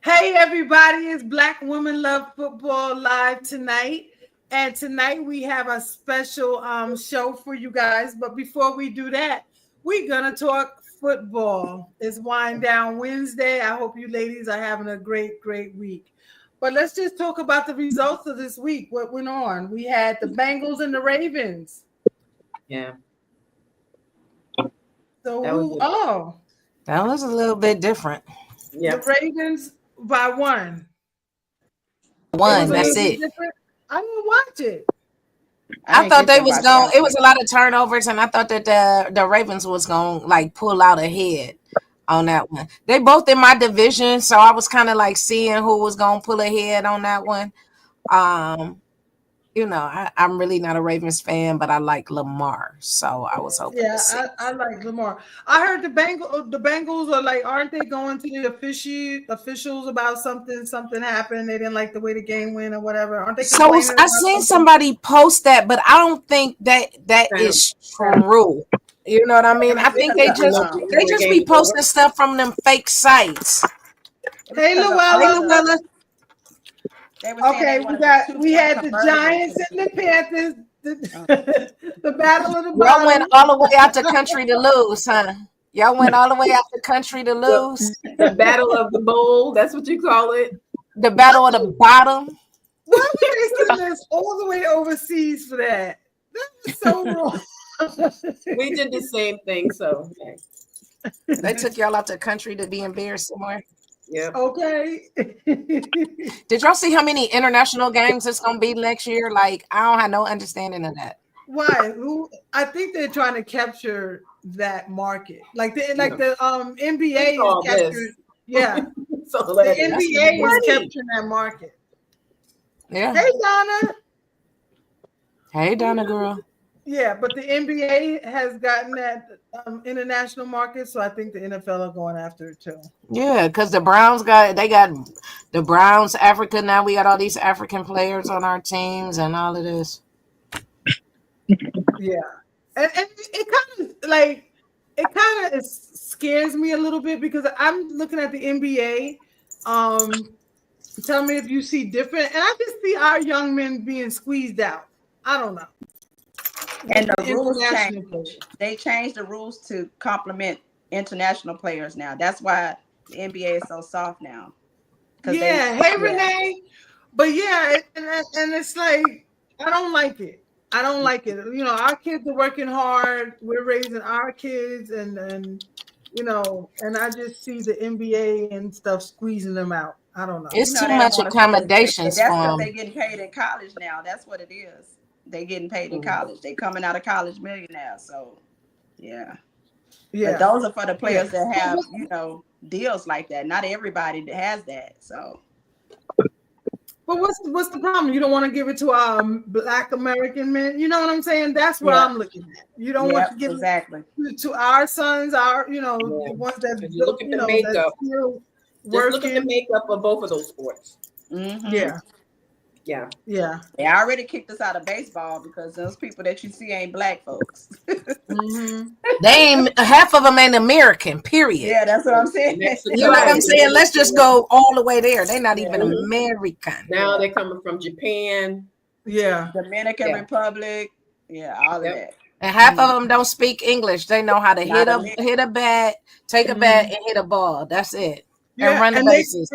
Hey everybody, it's Black Women Love Football live tonight. And tonight we have a special show for you guys. But before we do that, we're gonna talk football. It's Wind Down Wednesday. I hope you ladies are having a great week. But let's just talk about the results of this week. What went on? We had the Bengals and the Ravens. Yeah. So That was That was a little bit different. Yeah. the Ravens by one. It One, was a that's little bit it. different. I didn't watch it. I didn't thought get they to was watch going. that It one. was a lot of turnovers, and I thought that the Ravens was going to like pull out ahead on that one. They both in my division, so I was kind of like seeing who was going to pull ahead on that one. Um, I'm really not a Ravens fan, but I like Lamar, so I was hoping to Yeah, see. I like Lamar. I heard the Bengals are like, aren't they going to the officials about something happened? They didn't like the way the game went or whatever. Aren't they So complaining I about seen something? somebody post that, but I don't think that Sound. is true. You know what I mean? I It was think because they of just When they the just game be is over. posting stuff from them fake sites. It was Hey, because of Hey, all Luella. the. Luella. They were saying Okay, they wanted the we two-point had the conversion Giants to and the be. Panthers, Oh, the battle of the Y'all went bottom. all the way out the country to lose, huh? Y'all went all the way out the country to The, lose. the battle of the bowl, that's what you call it. The battle of the bottom. Why would they send us all the way overseas for that? That was so wrong. We did the same thing, so They took y'all out the country to be embarrassed somewhere. yep. Okay. Did y'all see how many international games it's gonna be next year? Like, I don't have no understanding of that. Why? Who? I think they're trying to capture that market. Yeah. The NBA We is saw capturing. this. Yeah, So the that That's is NBA is money. capturing that market. yeah. Hey Donna. Hey, Donna girl. Yeah, but the NBA has gotten that international market, so I think the NFL are going after it too. Yeah, because the Browns got the Browns Africa. Now we got all these African players on our teams and all of this. Yeah, and it kind of scares me a little bit because I'm looking at the NBA. Tell me if you see different, and I just see our young men being squeezed out. I don't know. and With the the rules international changed. players. They changed the rules to complement international players now. That's why the NBA is so soft now. Because Yeah, hey yeah. Renee. But yeah, and it's like I don't like it. I don't like it. Our kids are working hard. We're raising our kids, and I just see the NBA and stuff squeezing them out. I don't know. It's too They don't much want to see us play. But accommodations that's for because them. they're getting paid in college now. That's what it is. They getting paid in Mhm. college. They coming out of college millionaires. So yeah. But Yeah, those are for the yeah. players that have, deals like that. Not everybody that has that. So But what's the problem? You don't want to give it to Black American men. You know what I'm saying? That's what yeah. I'm looking at. You don't want to Yep, give exactly. it to our sons, Yeah. the ones that If you look at the that's makeup, still just look at the working. makeup of both of those sports. Mm-hmm. Yeah, Yeah. yeah. They already kicked us out of baseball because those people that you see ain't black folks. Mm-hmm. They ain't half of them ain't American. Period. Yeah, that's what I'm saying. And that's the You know what I'm trend. saying? Let's just go all the way there. They're not even Yeah. American. Now they're coming from Japan. Yeah. Dominican Yeah. Republic. Yeah, all of Yep. that. And half of them don't speak English. They know how to Not a hit a bat, take a bat, Mhm. and hit a ball. That's it. And Yeah, run the bases.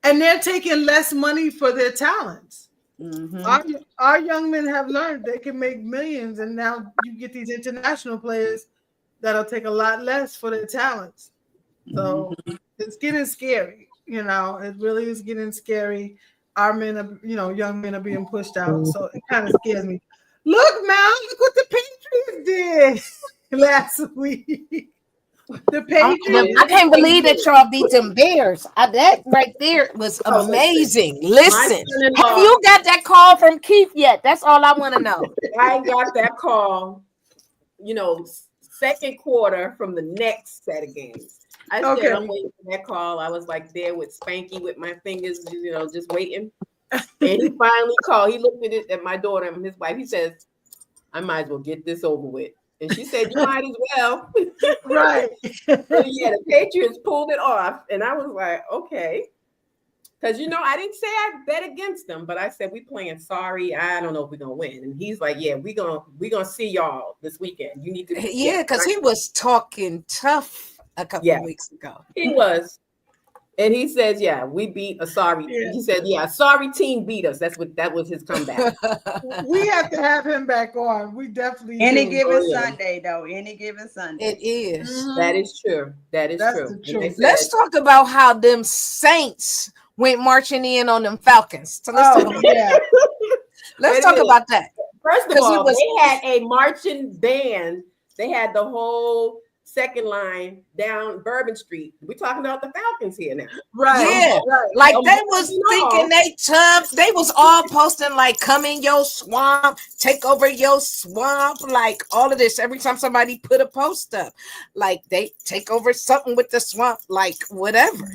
and they're taking less money for their talents. Mm-hmm. Our young men have learned they can make millions, and now you get these international players that'll take a lot less for their talents. So Mm-hmm. it's getting scary. It really is getting scary. Our men are, young men are being pushed out. So it kind of scares me. Look, man, look what the Patriots did last week. The Patriots. I can't believe that y'all beat them Bears. That right there was Oh, amazing. my Listen, have son-in-law, you got that call from Keith yet? That's all I want to know. I got that call, second quarter from the next set of games. I said, Okay. I'm waiting for that call. I was like there with Spanky with my fingers, just waiting. And he finally called. He looked at my daughter and his wife. He says, I might as well get this over with. And she said, you might as well. Right. So yeah, the Patriots pulled it off. And I was like, okay. Because I didn't say I bet against them, but I said we playing sorry. I don't know if we're gonna win. And he's like, yeah, we gonna see y'all this weekend. You need to because he was talking tough a couple of weeks ago. He was. And he says, yeah, we beat a sorry. Yeah. He said, yeah, a sorry team beat us. That was his comeback. We have to have him back on. We definitely any given Sunday, though. Any given Sunday. It is. Mm-hmm. That is true. That's true. Let's talk about how them Saints went marching in on them Falcons. So let's talk about that. First of all, they had a marching band. They had the whole second line down Bourbon Street. We're talking about the Falcons here now. Right. Yeah. Right. Like they was thinking they tough. They was all posting like, come in your swamp, take over your swamp, like all of this. Every time somebody put a post up, like they take over something with the swamp, like whatever.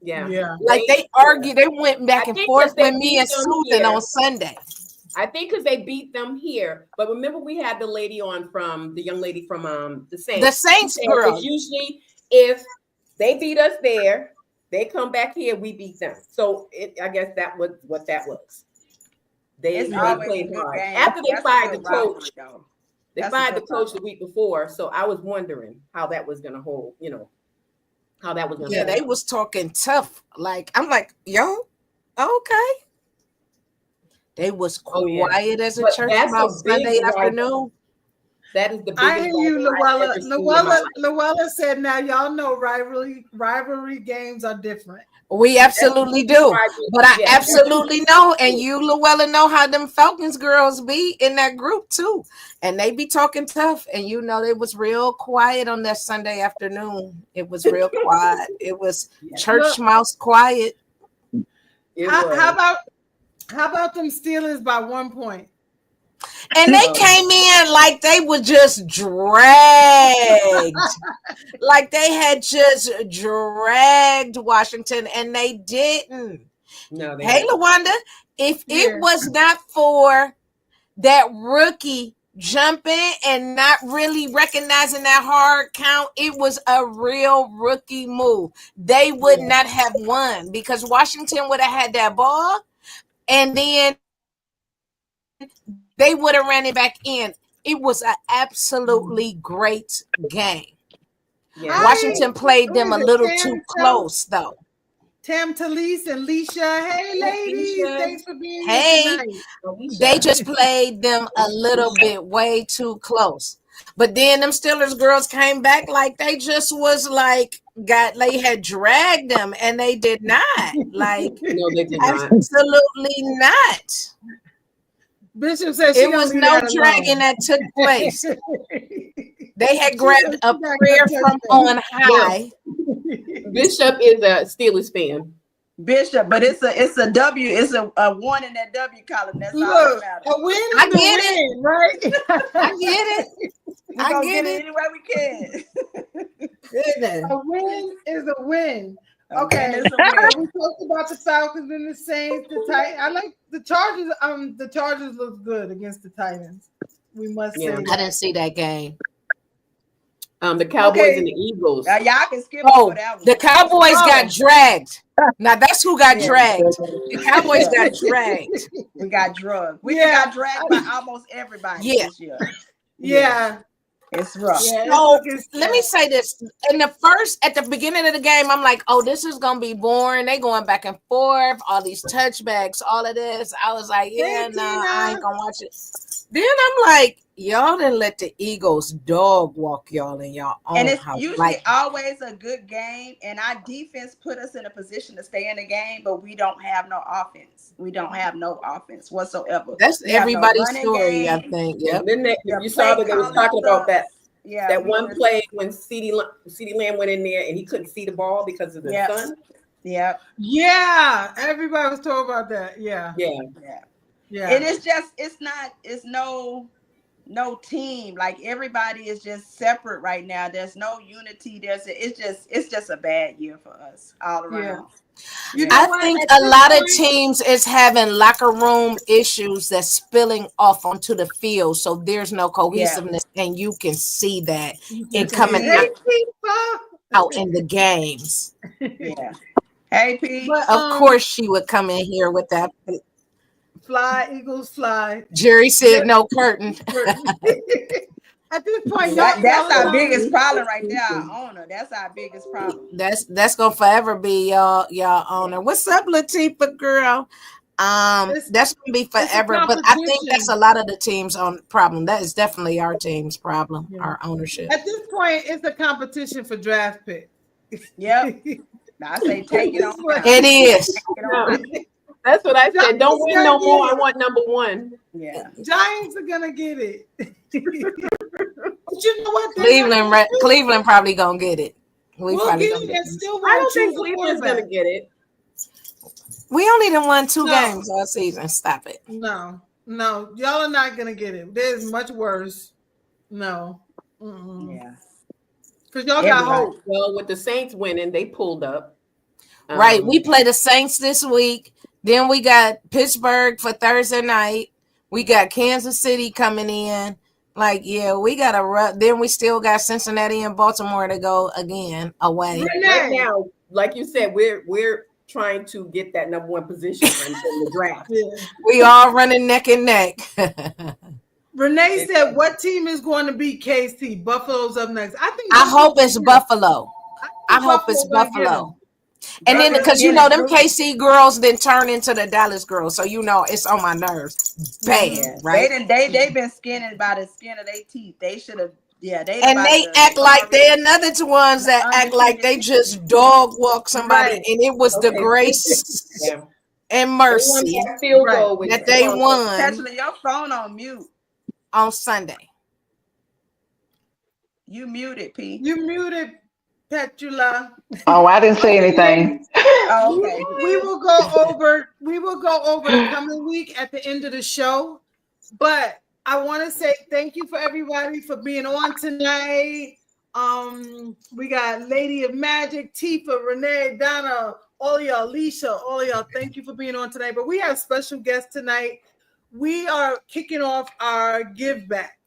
Yeah. Like they argued, they went back and forth with me and Susan on Sunday. I think because they beat them here, but remember we had the young lady from the Saints. The Saints girl. Usually, if they beat us there, they come back here, we beat them. So I guess that was what that was. They played hard after they fired the coach. They fired the coach the week before, so I was wondering how that was going to hold. How that was going to. Yeah, they was talking tough. Like I'm like, yo, okay. They was quiet as a church mouse Sunday afternoon. That is the biggest. I hear you, Luella. Luella said, "Now y'all know rivalry games are different." We absolutely do, but I absolutely know, and you, Luella, know how them Falcons girls be in that group too, and they be talking tough. And they was real quiet on that Sunday afternoon. It was real quiet. It was church mouse quiet. How about them Steelers by 1 point? And they came in like they were just dragged. Like they had just dragged Washington, and they didn't. No, hey, LaWanda, if it was not for that rookie jumping and not really recognizing that hard count, it was a real rookie move. They would not have won because Washington would have had that ball. And then they would have ran it back in. It was an absolutely great game. Yeah. Washington played them a little too close, though. Tam Talise and Leisha. Hey, ladies. Thanks for being here tonight. They just played them a little bit way too close. But then them Steelers girls came back like they just was like, they had dragged them, and they did not. Like, no, they did not. Absolutely not. Bishop said it was no dragging that took place. They had grabbed a prayer from on high. Bishop is a Steelers fan. Bishop, but it's a W. It's a one in that W column. That's all that matters. A win. I get it, right? I get it. I get it any way we can. Goodness. A win is a win. Okay, we talked about the Falcons and the Saints. The Titans. I like the Chargers. The Chargers look good against the Titans. We must say. I didn't see that game. The Cowboys and the Eagles. Y'all can skip over that one. The Cowboys got dragged. Now that's who got dragged. The Cowboys got dragged. We got drugged. We got dragged by almost everybody this year. Yeah. It's rough. So let me say this. At the beginning of the game, I'm like, oh, this is gonna be boring. They going back and forth, all these touchbacks, all of this. I was like, I ain't gonna watch it. Then I'm like, y'all didn't let the Eagles dog walk y'all in y'all own and it's house. Usually always a good game, and our defense put us in a position to stay in the game, but we don't have no offense. We don't have no offense whatsoever. That's everybody's story, game. I think. Yeah. Then you saw that they was talking about that. Yeah, that one play when CeeDee Lamb went in there and he couldn't see the ball because of the sun. Yeah, everybody was talking about that. Yeah. And it's no team. Like everybody is just separate right now. There's no unity. It's just a bad year for us all around. I think a lot of teams is having locker room issues that's spilling off onto the field, so there's no cohesiveness, and you can see that in coming out in the games. Hey, Pete. But Of course, she would come in here with that. fly, Eagles, fly. Jerry said no curtain. At this point, That's our y'all biggest problem right there. Our owner. That's our biggest problem. That's gonna forever be y'all owner. What's up, Latifah girl? That's gonna be forever. But I think that's a lot of the team's own problem. That is definitely our team's problem. Yeah. Our ownership. At this point, it's a competition for draft pick. Yep. I say take it on. It is. That's what I said. Don't win no more. I want number one. Yeah. Giants are gonna get it. But you know what? Cleveland probably gonna get it. We'll get it and still I don't think Cleveland's gonna get it. We only done won 2 games all season. Stop it. No, y'all are not gonna get it. There's much worse. No. Yeah. Because y'all got hope. Well, with the Saints winning, they pulled up. Right. We play the Saints this week. Then we got Pittsburgh for Thursday night. We got Kansas City coming in. Like, yeah, we got a run. Then we still got Cincinnati and Baltimore to go again away. Right now, like you said, we're trying to get that number 1 position in the draft. Yeah. We all running neck and neck. Renee said, "What team is going to beat KC? Buffalo's up next." I hope it's Buffalo. I hope it's Buffalo. And then because them KC girls then turn into the Dallas girls, so it's on my nerves. Bad, right? They've been skinning by the skin of their teeth. They should have, they act like they're another ones that act like they just dog walk somebody, and it was the grace and mercy that they won. Actually, your phone on mute on Sunday. You muted, P. You muted. Petula. Oh, I didn't say anything. Oh, okay. We will go over the coming week at the end of the show. But I want to say thank you for everybody for being on tonight. We got Lady of Magic, Tifa, Renee, Donna, all of y'all, Alicia, all of y'all. Thank you for being on tonight. But we have special guests tonight. We are kicking off our give back.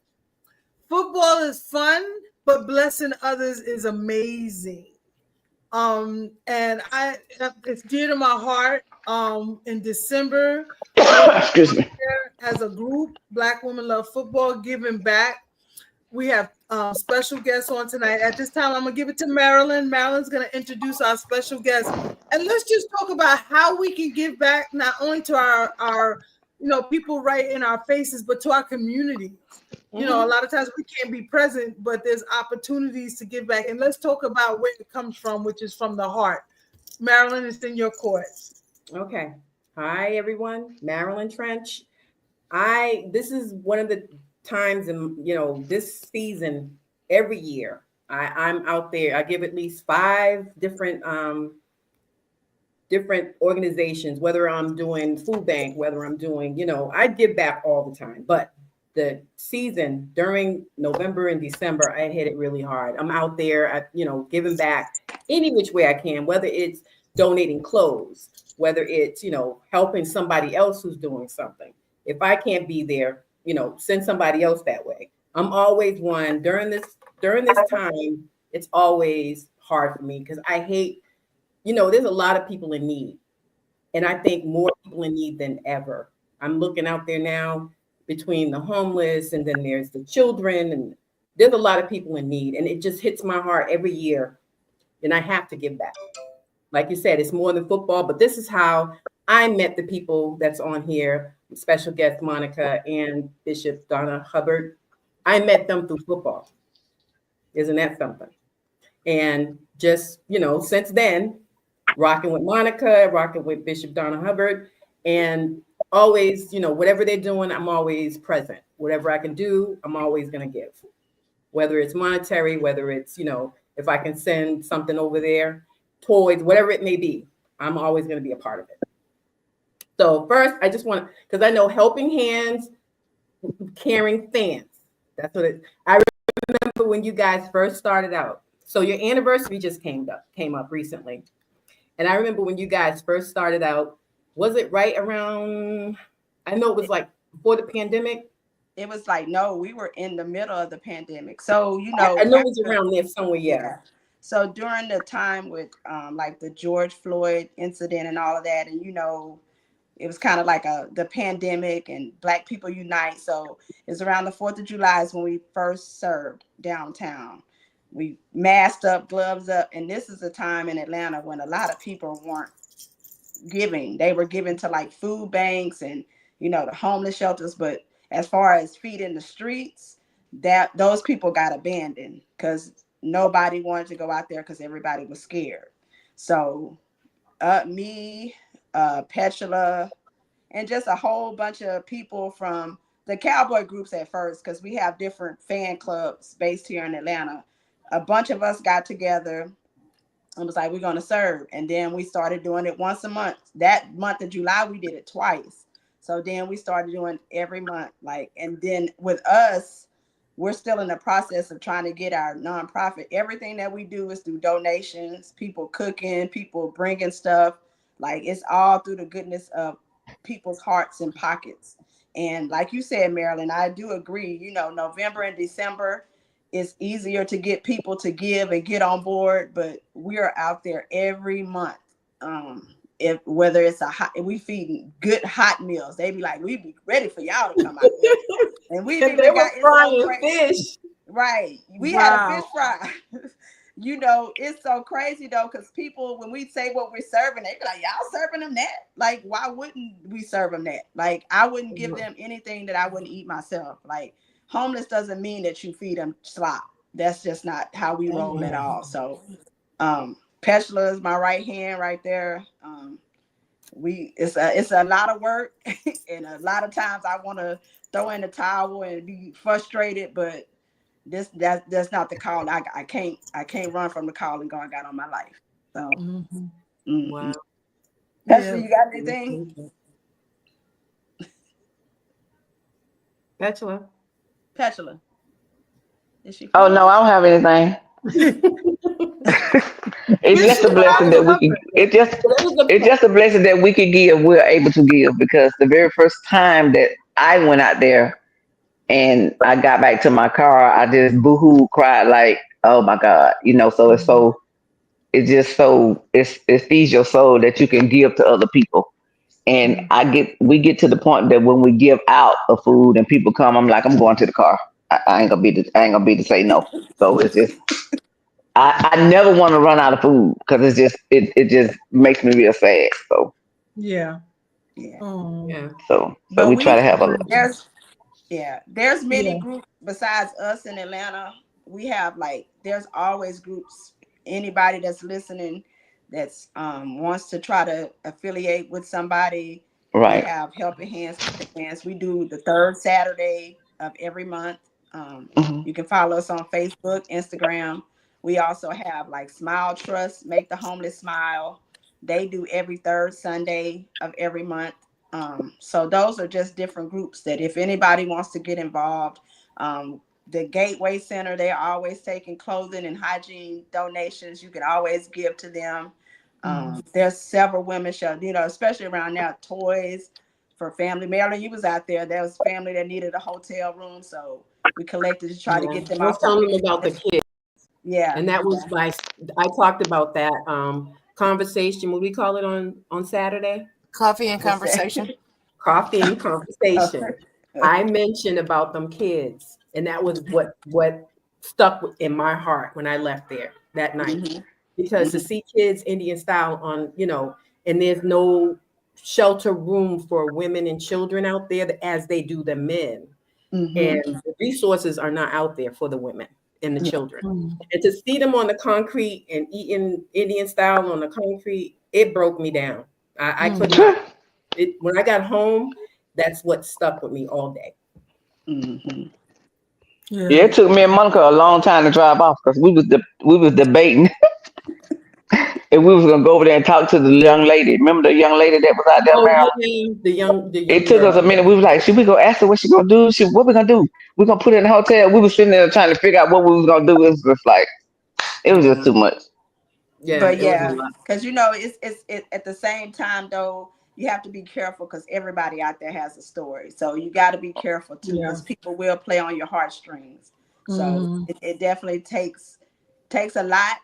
Football is fun, but blessing others is amazing. And it's dear to my heart. In December, excuse me, as a group, Black Women Love Football, giving back. We have special guests on tonight. At this time, I'm gonna give it to Marilyn. Marilyn's gonna introduce our special guest, and let's just talk about how we can give back not only to our people right in our faces, but to our community. A lot of times we can't be present, but there's opportunities to give back. And let's talk about where it comes from, which is from the heart. Marilyn, it's in your court. Okay. Hi, everyone. Marilyn Trench. This is one of the times in, this season, every year, I'm out there. I give at least 5 different organizations, whether I'm doing food bank, whether I'm doing, I give back all the time. But the season during November and December, I hit it really hard. I'm out there, giving back any which way I can, whether it's donating clothes, whether it's, helping somebody else who's doing something. If I can't be there, send somebody else that way. I'm always one during this time. It's always hard for me because I hate, there's a lot of people in need, and I think more people in need than ever. I'm looking out there now between the homeless, and then there's the children, and there's a lot of people in need, and it just hits my heart every year, and I have to give back. Like you said, it's more than football, but this is how I met the people that's on here, special guest Monica and Bishop Donna Hubbard. I met them through football. Isn't that something? And just, since then, rocking with Monica, rocking with Bishop Donna Hubbard, and always, whatever they're doing, I'm always present. Whatever I can do, I'm always going to give. Whether it's monetary, whether it's, if I can send something over there, toys, whatever it may be, I'm always going to be a part of it. So first, I just want to, because I know helping hands, caring fans. That's what it, I remember when you guys first started out. So your anniversary just came up recently. And I remember when you guys first started out, was it right around, I know it was like before the pandemic? It was like, no, we were in the middle of the pandemic. So, I know it was around there somewhere, yeah. So during the time with like the George Floyd incident and all of that, and it was kind of like the pandemic and Black People Unite. So it's around the 4th of July is when we first served downtown. We masked up, gloves up, and this is a time in Atlanta when a lot of people weren't giving. They were giving to like food banks and the homeless shelters, but as far as feeding the streets, that those people got abandoned because nobody wanted to go out there because everybody was scared. So me, Petula, and just a whole bunch of people from the cowboy groups at first, because we have different fan clubs based here in Atlanta. A bunch of us got together and was like, we're going to serve. And then we started doing it once a month. That month of July, we did it twice. So then we started doing every month. And then with us, we're still in the process of trying to get our nonprofit. Everything that we do is through donations, people cooking, people bringing stuff. It's all through the goodness of people's hearts and pockets. And like you said, Marilyn, I do agree. November and December, it's easier to get people to give and get on board, but we are out there every month. If whether it's if we feeding good hot meals, they be like, we be ready for y'all to come out there. And we've And even they were got frying fish. Right. We had a fish fry. It's so crazy though, because people, when we say what we're serving, they be like, y'all serving them that? Why wouldn't we serve them that? I wouldn't give them anything that I wouldn't eat myself. Homeless doesn't mean that you feed them slop. That's just not how we roll at all. So Petula is my right hand right there. It's a lot of work and a lot of times I want to throw in the towel and be frustrated, but that's not the call. I can't run from the call and God got on my life. So Wow. Petula, you got anything? Petula. Is she Oh no, I don't have anything. It's just a blessing that we can. It's just a blessing that we can give. We're able to give because the very first time that I went out there and I got back to my car, I just boohoo cried like, oh my God, So it's just it feeds your soul that you can give to other people. And we get to the point that when we give out of food and people come, I'm like, I'm going to the car. I ain't gonna be to say no. So it's just I never want to run out of food because it just makes me real sad. So Yeah. so But we try to have a there's many groups besides us in Atlanta. We have there's always groups. Anybody that's listening that's wants to try to affiliate with somebody, we right. have Helping Hands. We do the third Saturday of every month. Hmm. You can follow us on Facebook, Instagram. We also have Smile Trust, Make the Homeless Smile. They do every third Sunday of every month. So those are just different groups that if anybody wants to get involved, the Gateway Center, they're always taking clothing and hygiene donations. You can always give to them. There's several women show, especially around now, toys for family. Marilyn, you was out there. There was family that needed a hotel room. So we collected to try to get them I was off. telling them about the kids. Yeah. And that was I talked about that conversation. What do we call it on Saturday? Coffee and conversation. Coffee and conversation. I mentioned about them kids, and that was what stuck in my heart when I left there that night. Because to see kids Indian style and there's no shelter room for women and children out there as they do the men. And the resources are not out there for the women and the children. And to see them on the concrete and eating Indian style on the concrete, it broke me down. I could not. When I got home, that's what stuck with me all day. Yeah, it took me and Monica a long time to drive off because we was debating if we was gonna go over there and talk to the young lady. Remember the young lady that was out there Oh around? yeah, the young It took us girl. a minute. We was like, should we go ask her what she gonna do? What we gonna do? We gonna put her in the hotel? We was sitting there trying to figure out what we was gonna do. It was just like it was just too much. Yeah, But it was a lot. because it's at the same time though, you have to be careful because everybody out there has a story. So you got to be careful too because people will play on your heartstrings. So it definitely takes a lot.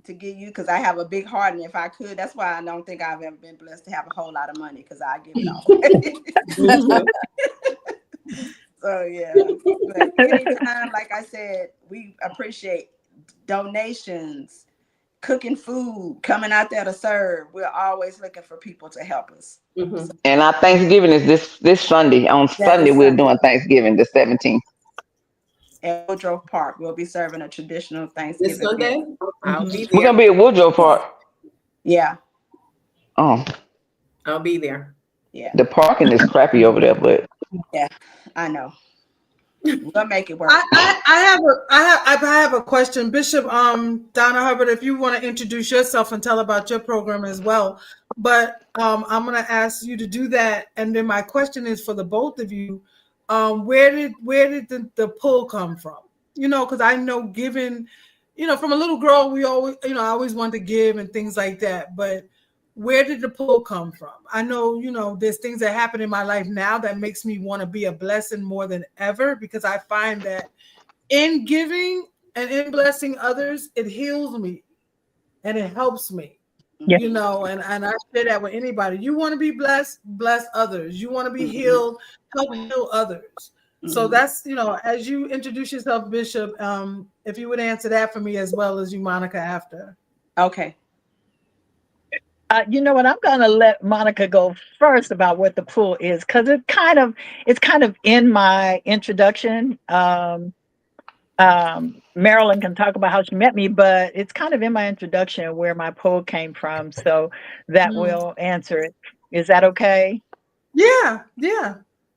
to give you because I have a big heart, and if I could, that's why I don't think I've ever been blessed to have a whole lot of money because I give it all away. So yeah, but anytime, like I said, we appreciate donations, cooking food, coming out there to serve. We're always looking for people to help us. Mm-hmm. And our Thanksgiving is this Sunday. On Sunday, we're doing Thanksgiving, the 17th. At Woodruff Park, we'll be serving a traditional Thanksgiving. This Sunday, I'll be there. We're gonna be at Woodruff Park. Yeah. Oh, I'll be there. Yeah. the parking is crappy over there, but yeah, I know. We'll make it work. I have a question, Bishop Donna Hubbard. If you want to introduce yourself and tell about your program as well, but I'm going to ask you to do that. And then my question is for the both of you: where did the pull come from? You know, because I know giving, you know, from a little girl, we always, you know, I always wanted to give and things like that, but. Where did the pull come from? I know, you know, there's things that happen in my life now that makes me want to be a blessing more than ever because I find that in giving and in blessing others, it heals me and it helps me, you know, and I share that with anybody. You want to be blessed, bless others. You want to be healed, help heal others. So that's, you know, as you introduce yourself, Bishop, if you would answer that for me as well as you, Monica, after. Okay. You know what? I'm going to let Monica go first about what the pull is because it's kind of in my introduction. Marilyn can talk about how she met me, but it's kind of in my introduction where my pull came from. So that will answer it. Is that okay? Yeah.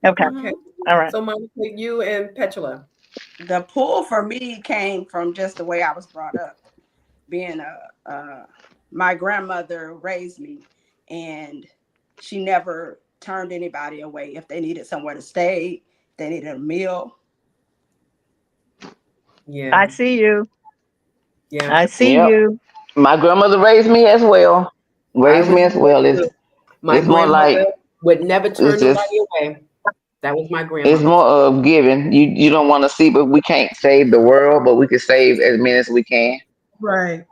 Okay. All right. So, Monica, you and Petula. The pull for me came from just the way I was brought up, being my grandmother raised me, and she never turned anybody away if they needed somewhere to stay, if they needed a meal. Yeah, I see you. Yeah, I see you. My grandmother raised me as well. It's more like would never turn nobody away. That was my grandma. It's more of giving. You don't want to see, but we can't save the world, but we can save as many as we can. Right.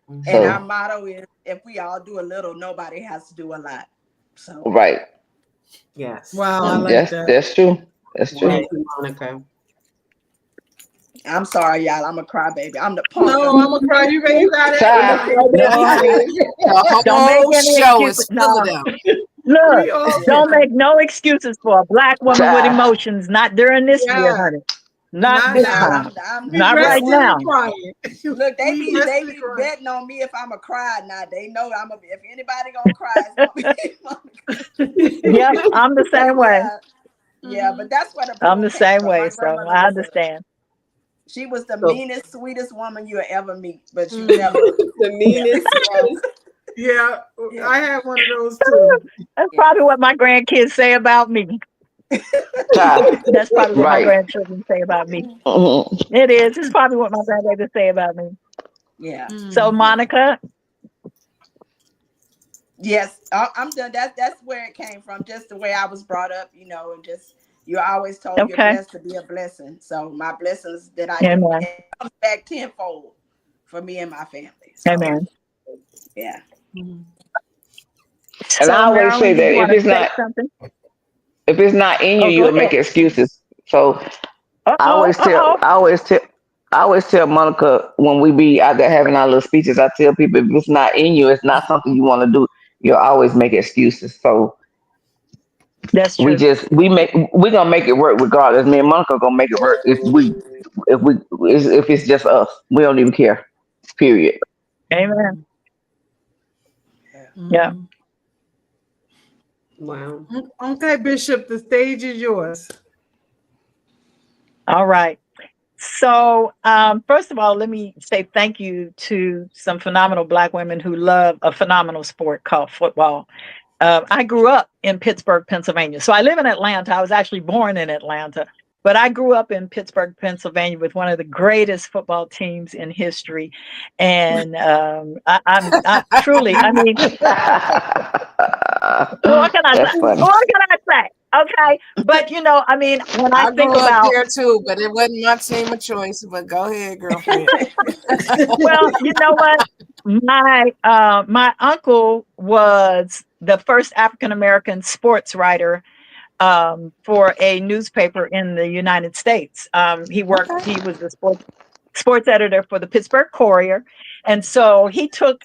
And our motto is, if we all do a little, nobody has to do a lot. So right. Yes. Wow, I like that. That's true. That's true. Thank you, Monica. I'm sorry, y'all. I'm a crybaby. I'm the punk. No, I'm a cry. You got it. Don't make any excuses. No. Look, don't make no excuses for a Black woman with emotions. Not during this year, honey. Not this time. Not right now. Look, they be betting on me if I'm a cry now. They know if anybody gonna cry, it's gonna be Yeah, I'm the same way. Yeah, but that's what I'm the same way, so I understand. She was the meanest, sweetest woman you'll ever meet, but she never the meanest. Yeah, I have one of those too. That's probably what my grandkids say about me. That's probably what my grandchildren say about me. It is. It's probably what my grandbabies say about me. Yeah. So, Monica. Yes, I'm done. That's where it came from. Just the way I was brought up, you know, and just you're always told you're blessed to be a blessing. So my blessings that I get comes back tenfold for me and my family. So, amen. Yeah. And I always say that if it's not in you, you'll make excuses. So I always tell Monica when we be out there having our little speeches, I tell people if it's not in you, it's not something you want to do, you'll always make excuses. So that's true. We're gonna make it work regardless. Me and Monica gonna make it work if it's just us. We don't even care. Period. Amen. Yeah. Wow. Okay, Bishop, the stage is yours. All right. So, first of all, let me say thank you to some phenomenal Black women who love a phenomenal sport called football. I grew up in Pittsburgh, Pennsylvania. So I live in Atlanta. I was actually born in Atlanta, but I grew up in Pittsburgh, Pennsylvania with one of the greatest football teams in history. And I truly, I mean, what can I say? What can I say? Okay. But, you know, I mean, when I think grew about up there too, but it wasn't my team of choice. But go ahead, girlfriend. Well, you know what? My uncle was the first African American sports writer for a newspaper in the United States. He was the sports editor for the Pittsburgh Courier. And so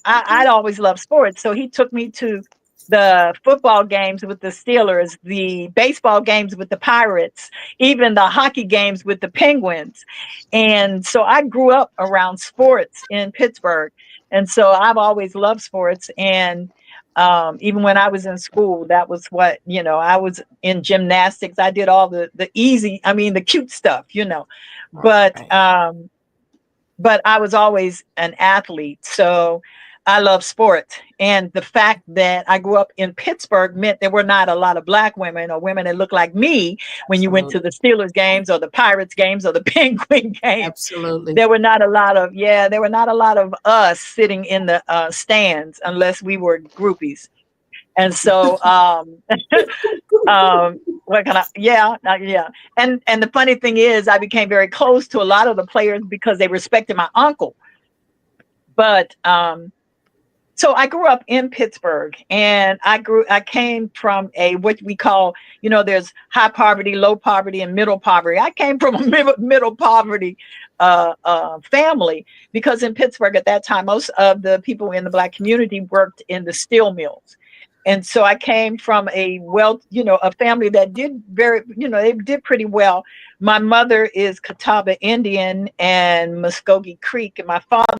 I'd always loved sports. So he took me to the football games with the Steelers, the baseball games with the Pirates, even the hockey games with the Penguins. And so I grew up around sports in Pittsburgh. And so I've always loved sports. And even when I was in school, that was what, I was in gymnastics. I did all the the cute stuff, but I was always an athlete. So I love sports. And the fact that I grew up in Pittsburgh meant there were not a lot of Black women or women that looked like me when you went to the Steelers games or the Pirates games or the Penguin games. Absolutely. There were not a lot of us sitting in the stands unless we were groupies. And so, what can I? Yeah. And the funny thing is, I became very close to a lot of the players because they respected my uncle. But so I grew up in Pittsburgh, and I came from what we call, there's high poverty, low poverty, and middle poverty. I came from a middle poverty family, because in Pittsburgh at that time, most of the people in the Black community worked in the steel mills. And so I came from a family that did they did pretty well. My mother is Catawba Indian and Muskogee Creek, and my father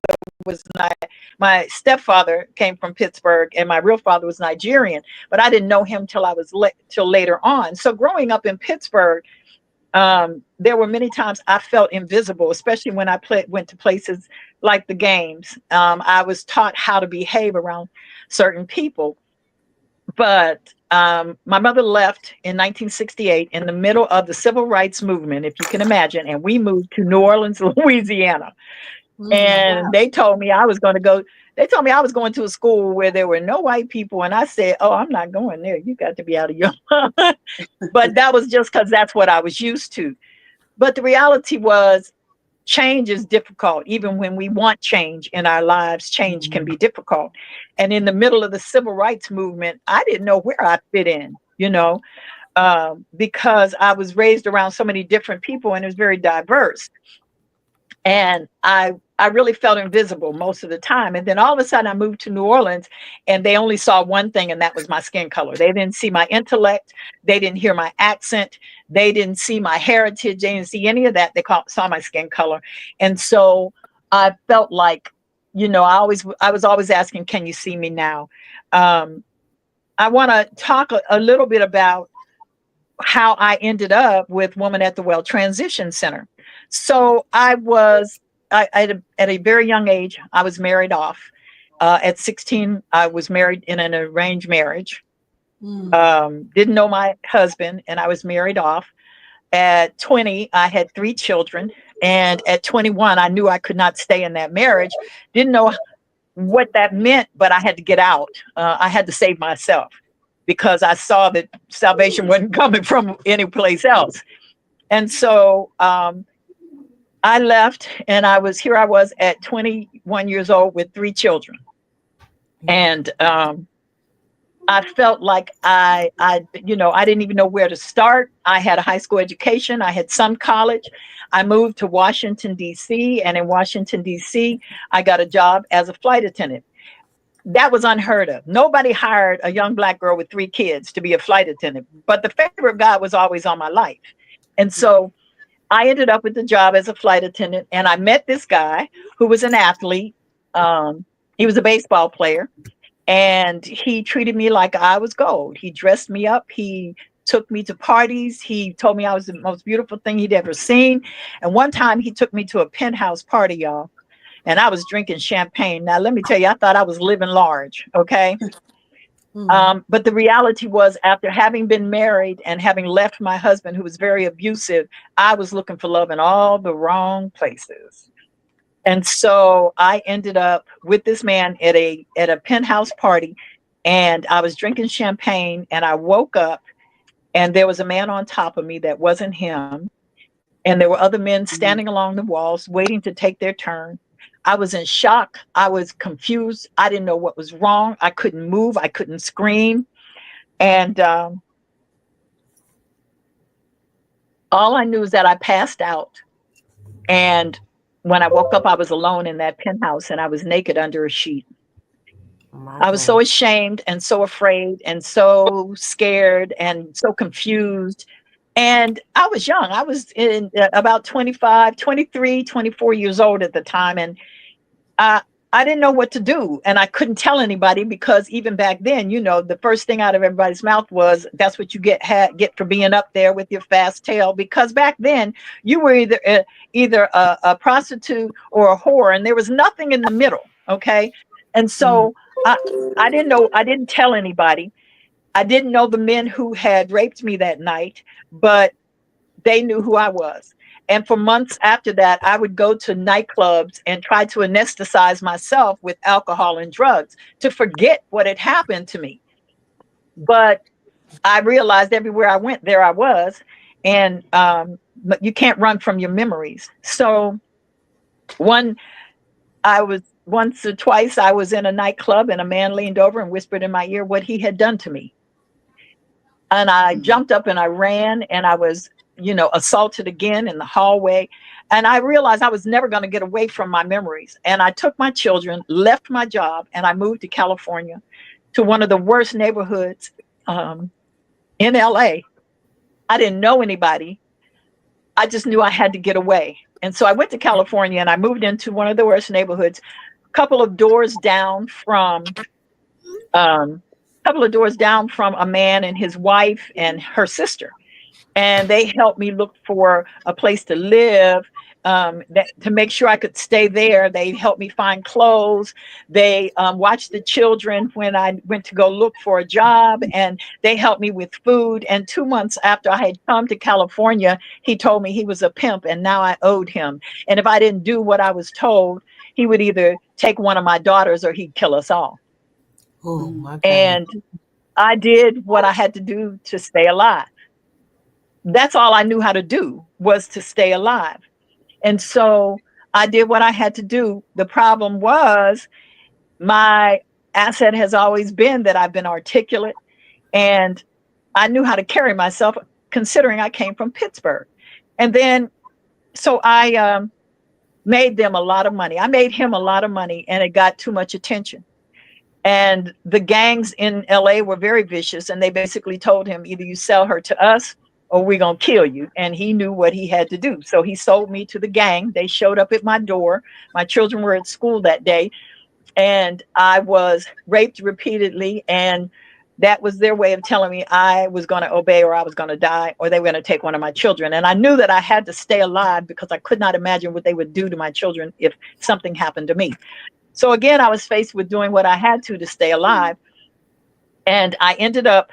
was not. My stepfather came from Pittsburgh, and my real father was Nigerian. But I didn't know him till later on. So growing up in Pittsburgh, there were many times I felt invisible, especially when I went to places like the games. I was taught how to behave around certain people. But my mother left in 1968 in the middle of the civil rights movement, if you can imagine, and we moved to New Orleans, Louisiana. And they told me I was going to a school where there were no white people. And I said, oh, I'm not going there. You got to be out of your mind. But that was just because that's what I was used to. But the reality was, change is difficult. Even when we want change in our lives, change can be difficult. And in the middle of the civil rights movement, I didn't know where I fit in, because I was raised around so many different people, and it was very diverse. And I really felt invisible most of the time. And then all of a sudden I moved to New Orleans, and they only saw one thing, and that was my skin color. They didn't see my intellect. They didn't hear my accent. They didn't see my heritage. They didn't see any of that. They saw my skin color. And so I felt like, I was always asking, can you see me now? I want to talk a little bit about how I ended up with Woman at the Well Transition Center. So at a very young age, I was married off. At 16, I was married in an arranged marriage. Didn't know my husband, and I was married off. At 20, I had 3 children. And at 21, I knew I could not stay in that marriage. Didn't know what that meant, but I had to get out. I had to save myself, because I saw that salvation wasn't coming from any place else. And so I left, and I was at 21 years old with 3 children. And I felt like I didn't even know where to start. I had a high school education. I had some college. I moved to Washington, D.C. And in Washington, D.C., I got a job as a flight attendant. That was unheard of. Nobody hired a young Black girl with 3 kids to be a flight attendant. But the favor of God was always on my life. And so I ended up with the job as a flight attendant, and I met this guy who was an athlete. He was a baseball player, and he treated me like I was gold. He dressed me up. He took me to parties. He told me I was the most beautiful thing he'd ever seen. And one time he took me to a penthouse party, y'all, and I was drinking champagne. Now, let me tell you, I thought I was living large, okay? But the reality was, after having been married and having left my husband, who was very abusive, I was looking for love in all the wrong places. And so I ended up with this man at a penthouse party, and I was drinking champagne, and I woke up, and there was a man on top of me that wasn't him. And there were other men standing along the walls waiting to take their turn. I was in shock. I was confused. I didn't know what was wrong. I couldn't move. I couldn't scream. And all I knew is that I passed out. And when I woke up, I was alone in that penthouse and I was naked under a sheet. I was so ashamed and so afraid and so scared and so confused. And I was young. I was in about 25, 23, 24 years old at the time. And I didn't know what to do. And I couldn't tell anybody because even back then, you know, the first thing out of everybody's mouth was, that's what you get for being up there with your fast tail. Because back then you were either a prostitute or a whore, and there was nothing in the middle. Okay. And so I didn't know. I didn't tell anybody. I didn't know the men who had raped me that night, but they knew who I was. And for months after that, I would go to nightclubs and try to anesthetize myself with alcohol and drugs to forget what had happened to me. But I realized everywhere I went, there I was. And you can't run from your memories. So once or twice I was in a nightclub and a man leaned over and whispered in my ear what he had done to me. And I jumped up and I ran, and I was, you know, assaulted again in the hallway. And I realized I was never going to get away from my memories. And I took my children, left my job, and I moved to California, to one of the worst neighborhoods in LA. I didn't know anybody. I just knew I had to get away. And so I went to California and I moved into one of the worst neighborhoods, a couple of doors down from a man and his wife and her sister. And they helped me look for a place to live, to make sure I could stay there. They helped me find clothes. They watched the children when I went to go look for a job, and they helped me with food. And 2 months after I had come to California, he told me he was a pimp and now I owed him. And if I didn't do what I was told, he would either take one of my daughters or he'd kill us all. Oh, my God. And I did what I had to do to stay alive. That's all I knew how to do, was to stay alive. And so I did what I had to do. The problem was, my asset has always been that I've been articulate, and I knew how to carry myself, considering I came from Pittsburgh. And then, so I made them a lot of money. I made him a lot of money, and it got too much attention. And the gangs in LA were very vicious, and they basically told him, either you sell her to us or we're going to kill you. And he knew what he had to do. So he sold me to the gang. They showed up at my door. My children were at school that day, and I was raped repeatedly. And that was their way of telling me I was going to obey, or I was going to die, or they were going to take one of my children. And I knew that I had to stay alive, because I could not imagine what they would do to my children if something happened to me. So again, I was faced with doing what I had to stay alive. And I ended up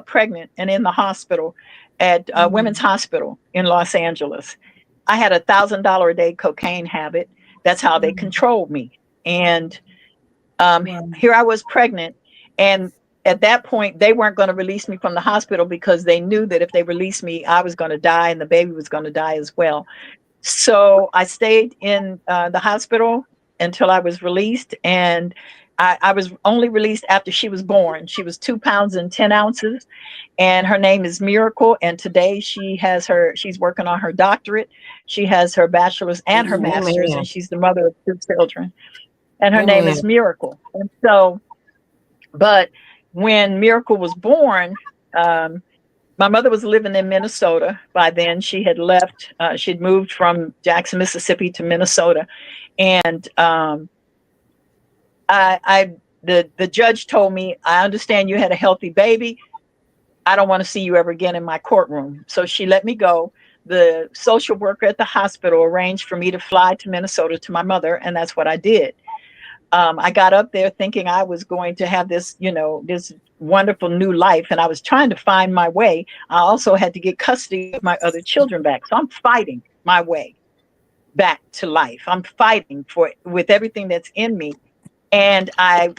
pregnant and in the hospital at Women's Hospital in Los Angeles. I had $1,000 a day cocaine habit. That's how they controlled me. And here I was pregnant. And at that point, they weren't going to release me from the hospital, because they knew that if they released me, I was going to die and the baby was going to die as well. So I stayed in the hospital until I was released. And I was only released after she was born. She was 2 pounds and 10 ounces. And her name is Miracle. And today she's working on her doctorate. She has her bachelor's and her master's, and she's the mother of 2 children. And her name is Miracle. And so, but when Miracle was born, my mother was living in Minnesota by then. She had left. She'd moved from Jackson, Mississippi to Minnesota. And the judge told me, I understand you had a healthy baby. I don't want to see you ever again in my courtroom. So she let me go. The social worker at the hospital arranged for me to fly to Minnesota to my mother. And that's what I did. I got up there thinking I was going to have this, this wonderful new life. And I was trying to find my way. I also had to get custody of my other children back. So I'm fighting my way back to life. I'm fighting with everything that's in me. And I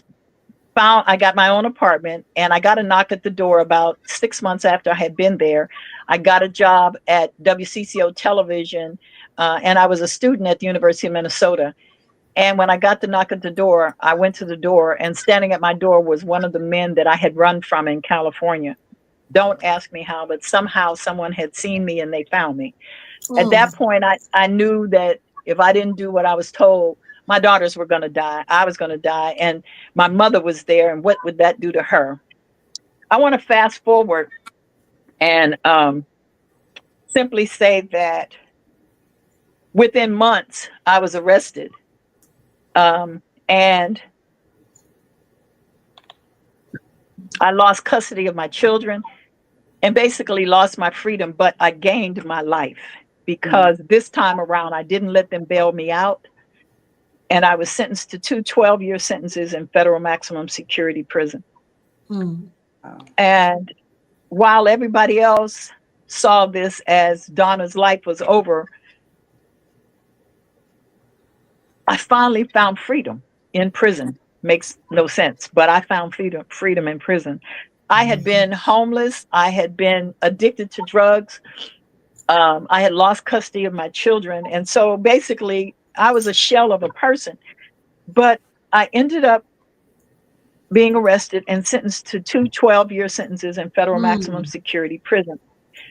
I got my own apartment, and I got a knock at the door about 6 months after I had been there. I got a job at WCCO television, and I was a student at the University of Minnesota. And when I got the knock at the door, I went to the door, and standing at my door was one of the men that I had run from in California. Don't ask me how, but somehow someone had seen me and they found me. At that point, I knew that if I didn't do what I was told, my daughters were going to die. I was going to die. And my mother was there. And what would that do to her? I want to fast forward and simply say that within months, I was arrested. And I lost custody of my children and basically lost my freedom, but I gained my life because this time around, I didn't let them bail me out. And I was sentenced to 2 12-year sentences in federal maximum security prison. And while everybody else saw this as Donna's life was over, I finally found freedom in prison. Makes no sense, but I found freedom in prison. I had been homeless. I had been addicted to drugs. I had lost custody of my children. And so basically, I was a shell of a person. But I ended up being arrested and sentenced to 2 12-year sentences in federal maximum security prison.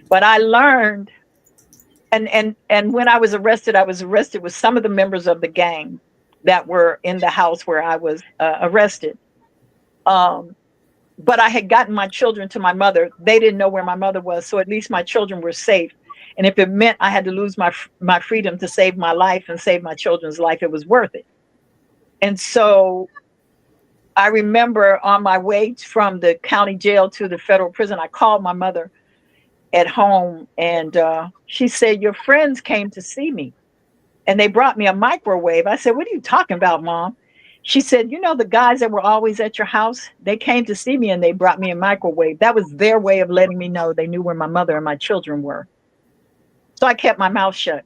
But I learned, and when I was arrested with some of the members of the gang that were in the house where I was arrested. But I had gotten my children to my mother. They didn't know where my mother was, so at least my children were safe. And if it meant I had to lose my freedom to save my life and save my children's life, it was worth it. And so I remember on my way from the county jail to the federal prison, I called my mother at home, and she said, "Your friends came to see me, and they brought me a microwave." I said, "What are you talking about, Mom?" She said, "You know, the guys that were always at your house, they came to see me and they brought me a microwave." That was their way of letting me know they knew where my mother and my children were. So I kept my mouth shut.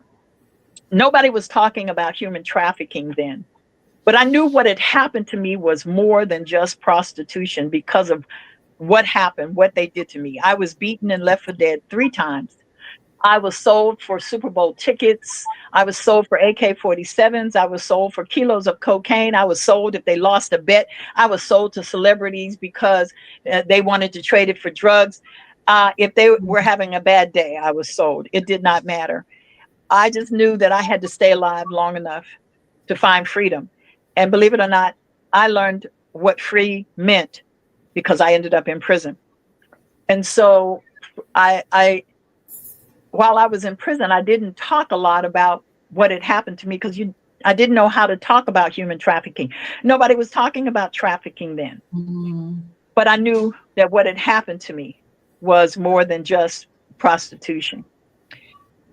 Nobody was talking about human trafficking then, but I knew what had happened to me was more than just prostitution because of what happened, what they did to me. I was beaten and left for dead 3 times. I was sold for Super Bowl tickets. I was sold for AK-47s. I was sold for kilos of cocaine. I was sold if they lost a bet. I was sold to celebrities because they wanted to trade it for drugs. If they were having a bad day, I was sold. It did not matter. I just knew that I had to stay alive long enough to find freedom. And believe it or not, I learned what free meant because I ended up in prison. And so while I was in prison, I didn't talk a lot about what had happened to me because I didn't know how to talk about human trafficking. Nobody was talking about trafficking then. But I knew that what had happened to me was more than just prostitution.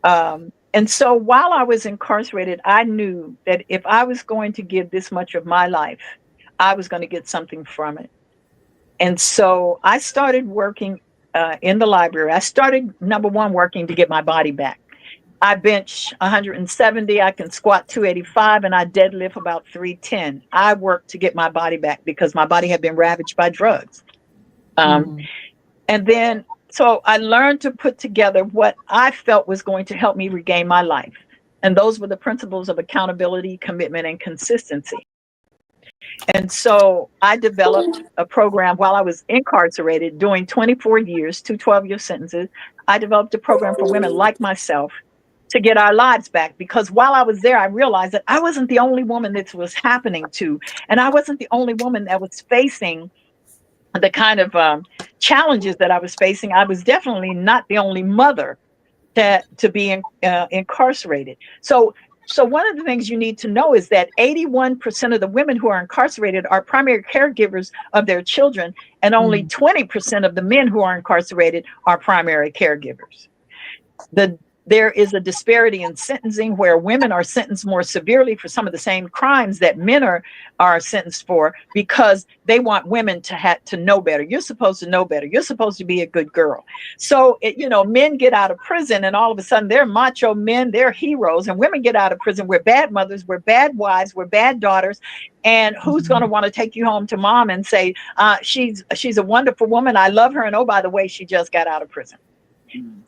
And so while I was incarcerated, I knew that if I was going to give this much of my life, I was going to get something from it. And so I started working in the library. I started, number one, working to get my body back. I bench 170, I can squat 285, and I deadlift about 310. I worked to get my body back because my body had been ravaged by drugs. And then, so I learned to put together what I felt was going to help me regain my life. And those were the principles of accountability, commitment, and consistency. And so I developed a program while I was incarcerated, doing 24 years, 2 12-year sentences. I developed a program for women like myself to get our lives back. Because while I was there, I realized that I wasn't the only woman this was happening to. And I wasn't the only woman that was facing the kind of challenges that I was facing. I was definitely not the only mother to be incarcerated. So one of the things you need to know is that 81% of the women who are incarcerated are primary caregivers of their children, and only 20% of the men who are incarcerated are primary caregivers. The there is a disparity in sentencing where women are sentenced more severely for some of the same crimes that men are sentenced for, because they want women to know better. You're supposed to know better. You're supposed to be a good girl. So, men get out of prison and all of a sudden they're macho men, they're heroes, and women get out of prison. We're bad mothers, we're bad wives, we're bad daughters. And who's going to want to take you home to mom and say, she's a wonderful woman, I love her, and oh, by the way, she just got out of prison.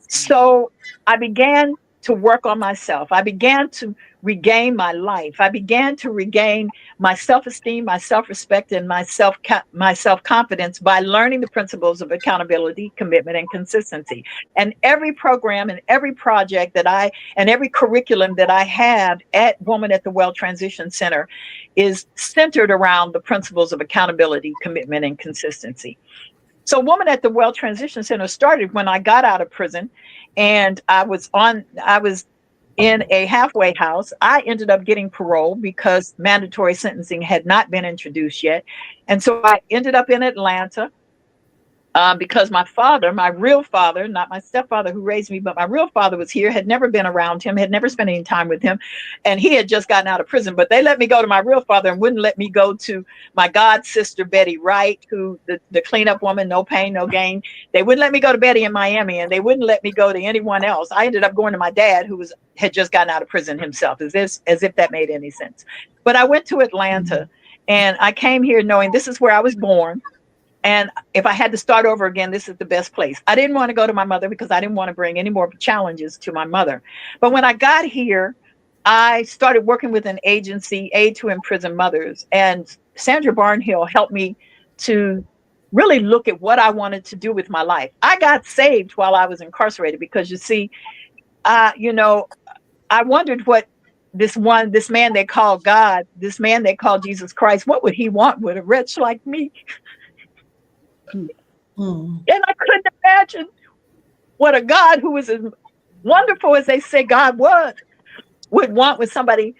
So I began to work on myself. I began to regain my life. I began to regain my self-esteem, my self-respect, and my self-confidence by learning the principles of accountability, commitment, and consistency. And every program and every project and every curriculum that I have at Woman at the Well Transition Center is centered around the principles of accountability, commitment, and consistency. So Woman at the Well Transition Center started when I got out of prison, and I was in a halfway house. I ended up getting parole because mandatory sentencing had not been introduced yet. And so I ended up in Atlanta because my father, my real father, not my stepfather who raised me, but my real father was here, had never been around him, had never spent any time with him. And he had just gotten out of prison, but they let me go to my real father and wouldn't let me go to my god sister, Betty Wright, who the cleanup woman, no pain, no gain. They wouldn't let me go to Betty in Miami, and they wouldn't let me go to anyone else. I ended up going to my dad, who had just gotten out of prison himself, as if that made any sense. But I went to Atlanta, and I came here knowing this is where I was born. And if I had to start over again, this is the best place. I didn't want to go to my mother because I didn't want to bring any more challenges to my mother. But when I got here, I started working with an agency, Aid to Imprisoned Mothers. And Sandra Barnhill helped me to really look at what I wanted to do with my life. I got saved while I was incarcerated because, you see, I wondered what this man they call God, this man they call Jesus Christ, what would he want with a wretch like me? And I couldn't imagine what a God who was as wonderful as they say God would want with somebody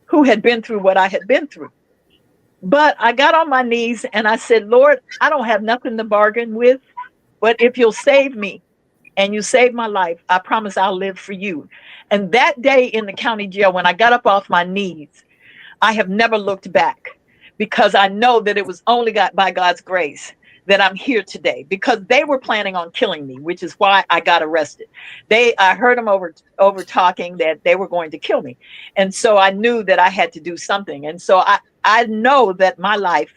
who had been through what I had been through. But I got on my knees and I said, Lord, I don't have nothing to bargain with, but if you'll save me and you save my life, I promise I'll live for you. And that day in the county jail, when I got up off my knees, I have never looked back, because I know that it was only by God's grace that I'm here today, because they were planning on killing me, which is why I got arrested. I heard them over talking that they were going to kill me. And so I knew that I had to do something. And so I know that my life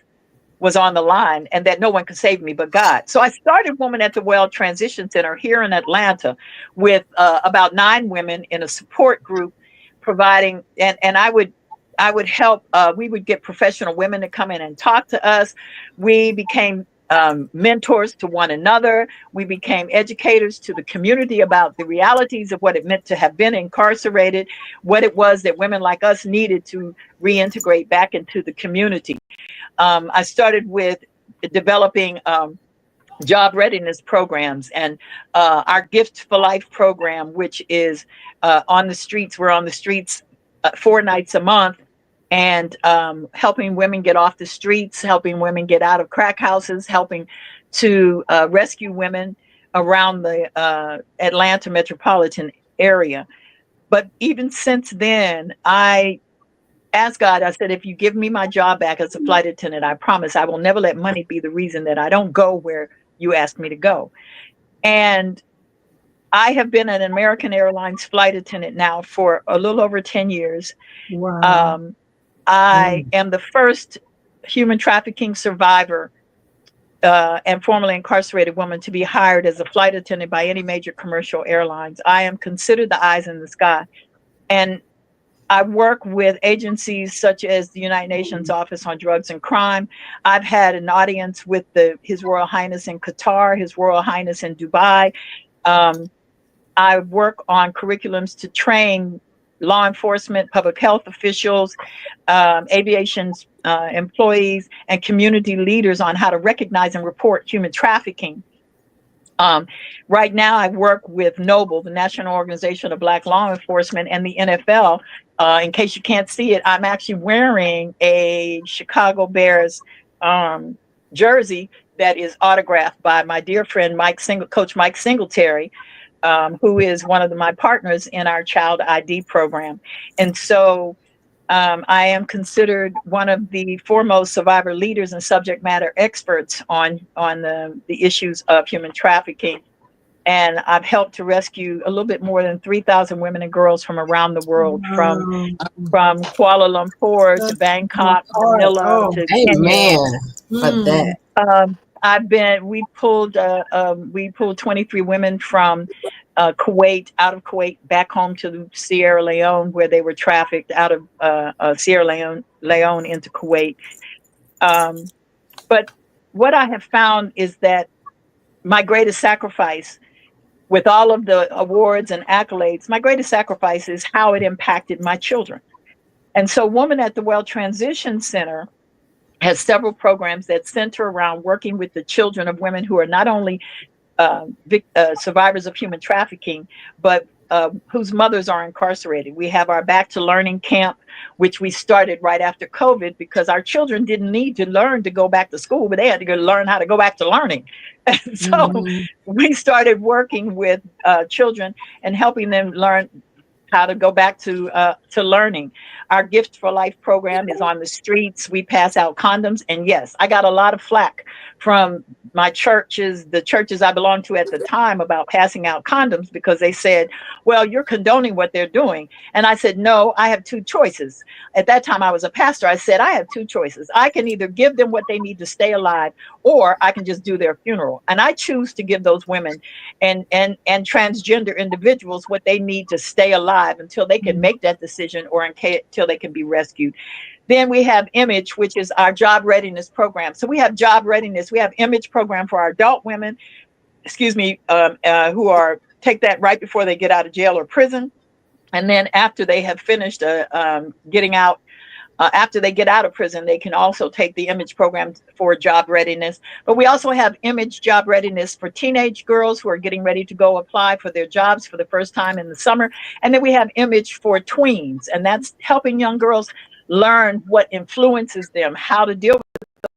was on the line and that no one could save me but God. So I started Woman at the Well Transition Center here in Atlanta with about 9 women in a support group, providing, and I would help. We would get professional women to come in and talk to us. We became mentors to one another. We became educators to the community about the realities of what it meant to have been incarcerated, what it was that women like us needed to reintegrate back into the community. I started with developing job readiness programs and our Gift for Life program, which is on the streets. We're on the streets 4 nights a month, and helping women get off the streets, helping women get out of crack houses, helping to rescue women around the Atlanta metropolitan area. But even since then, I asked God, I said, if you give me my job back as a flight attendant, I promise I will never let money be the reason that I don't go where you asked me to go. And I have been an American Airlines flight attendant now for a little over 10 years. Wow. I am the first human trafficking survivor and formerly incarcerated woman to be hired as a flight attendant by any major commercial airlines. I am considered the eyes in the sky. And I work with agencies such as the United Nations Office on Drugs and Crime. I've had an audience with His Royal Highness in Qatar, His Royal Highness in Dubai. I work on curriculums to train law enforcement, public health officials, aviation employees, and community leaders on how to recognize and report human trafficking. Right now, I work with NOBLE, the National Organization of Black Law Enforcement, and the NFL. In case you can't see it, I'm actually wearing a Chicago Bears jersey that is autographed by my dear friend Coach Mike Singletary, who is one of my partners in our child ID program. And so I am considered one of the foremost survivor leaders and subject matter experts on the issues of human trafficking. And I've helped to rescue a little bit more than 3,000 women and girls from around the world, from Kuala Lumpur to Bangkok, Manila to Kenya. Amen for that. We pulled 23 women from Kuwait, out of Kuwait, back home to Sierra Leone, where they were trafficked out of Sierra Leone into Kuwait. But what I have found is that my greatest sacrifice, with all of the awards and accolades, my greatest sacrifice is how it impacted my children. And so Woman at the Well Transition Center has several programs that center around working with the children of women who are not only survivors of human trafficking, but whose mothers are incarcerated. We have our Back to Learning camp, which we started right after COVID, because our children didn't need to learn to go back to school, but they had to go learn how to go back to learning. And so we started working with children and helping them learn how to go back to learning. Our Gift for Life program is on the streets. We pass out condoms. And yes, I got a lot of flack from my churches, the churches I belonged to at the time, about passing out condoms, because they said, well, you're condoning what they're doing. And I said, no, I have two choices. At that time, I was a pastor. I said, I have two choices. I can either give them what they need to stay alive, or I can just do their funeral. And I choose to give those women and transgender individuals what they need to stay alive until they can make that decision, or until they can be rescued. Then we have Image, which is our job readiness program. So we have job readiness. We have Image program for our adult women, who take that right before they get out of jail or prison. And then after they have finished getting out, after they get out of prison, they can also take the Image program for job readiness. But we also have Image job readiness for teenage girls who are getting ready to go apply for their jobs for the first time in the summer. And then we have Image for tweens, and that's helping young girls learn what influences them, how to deal with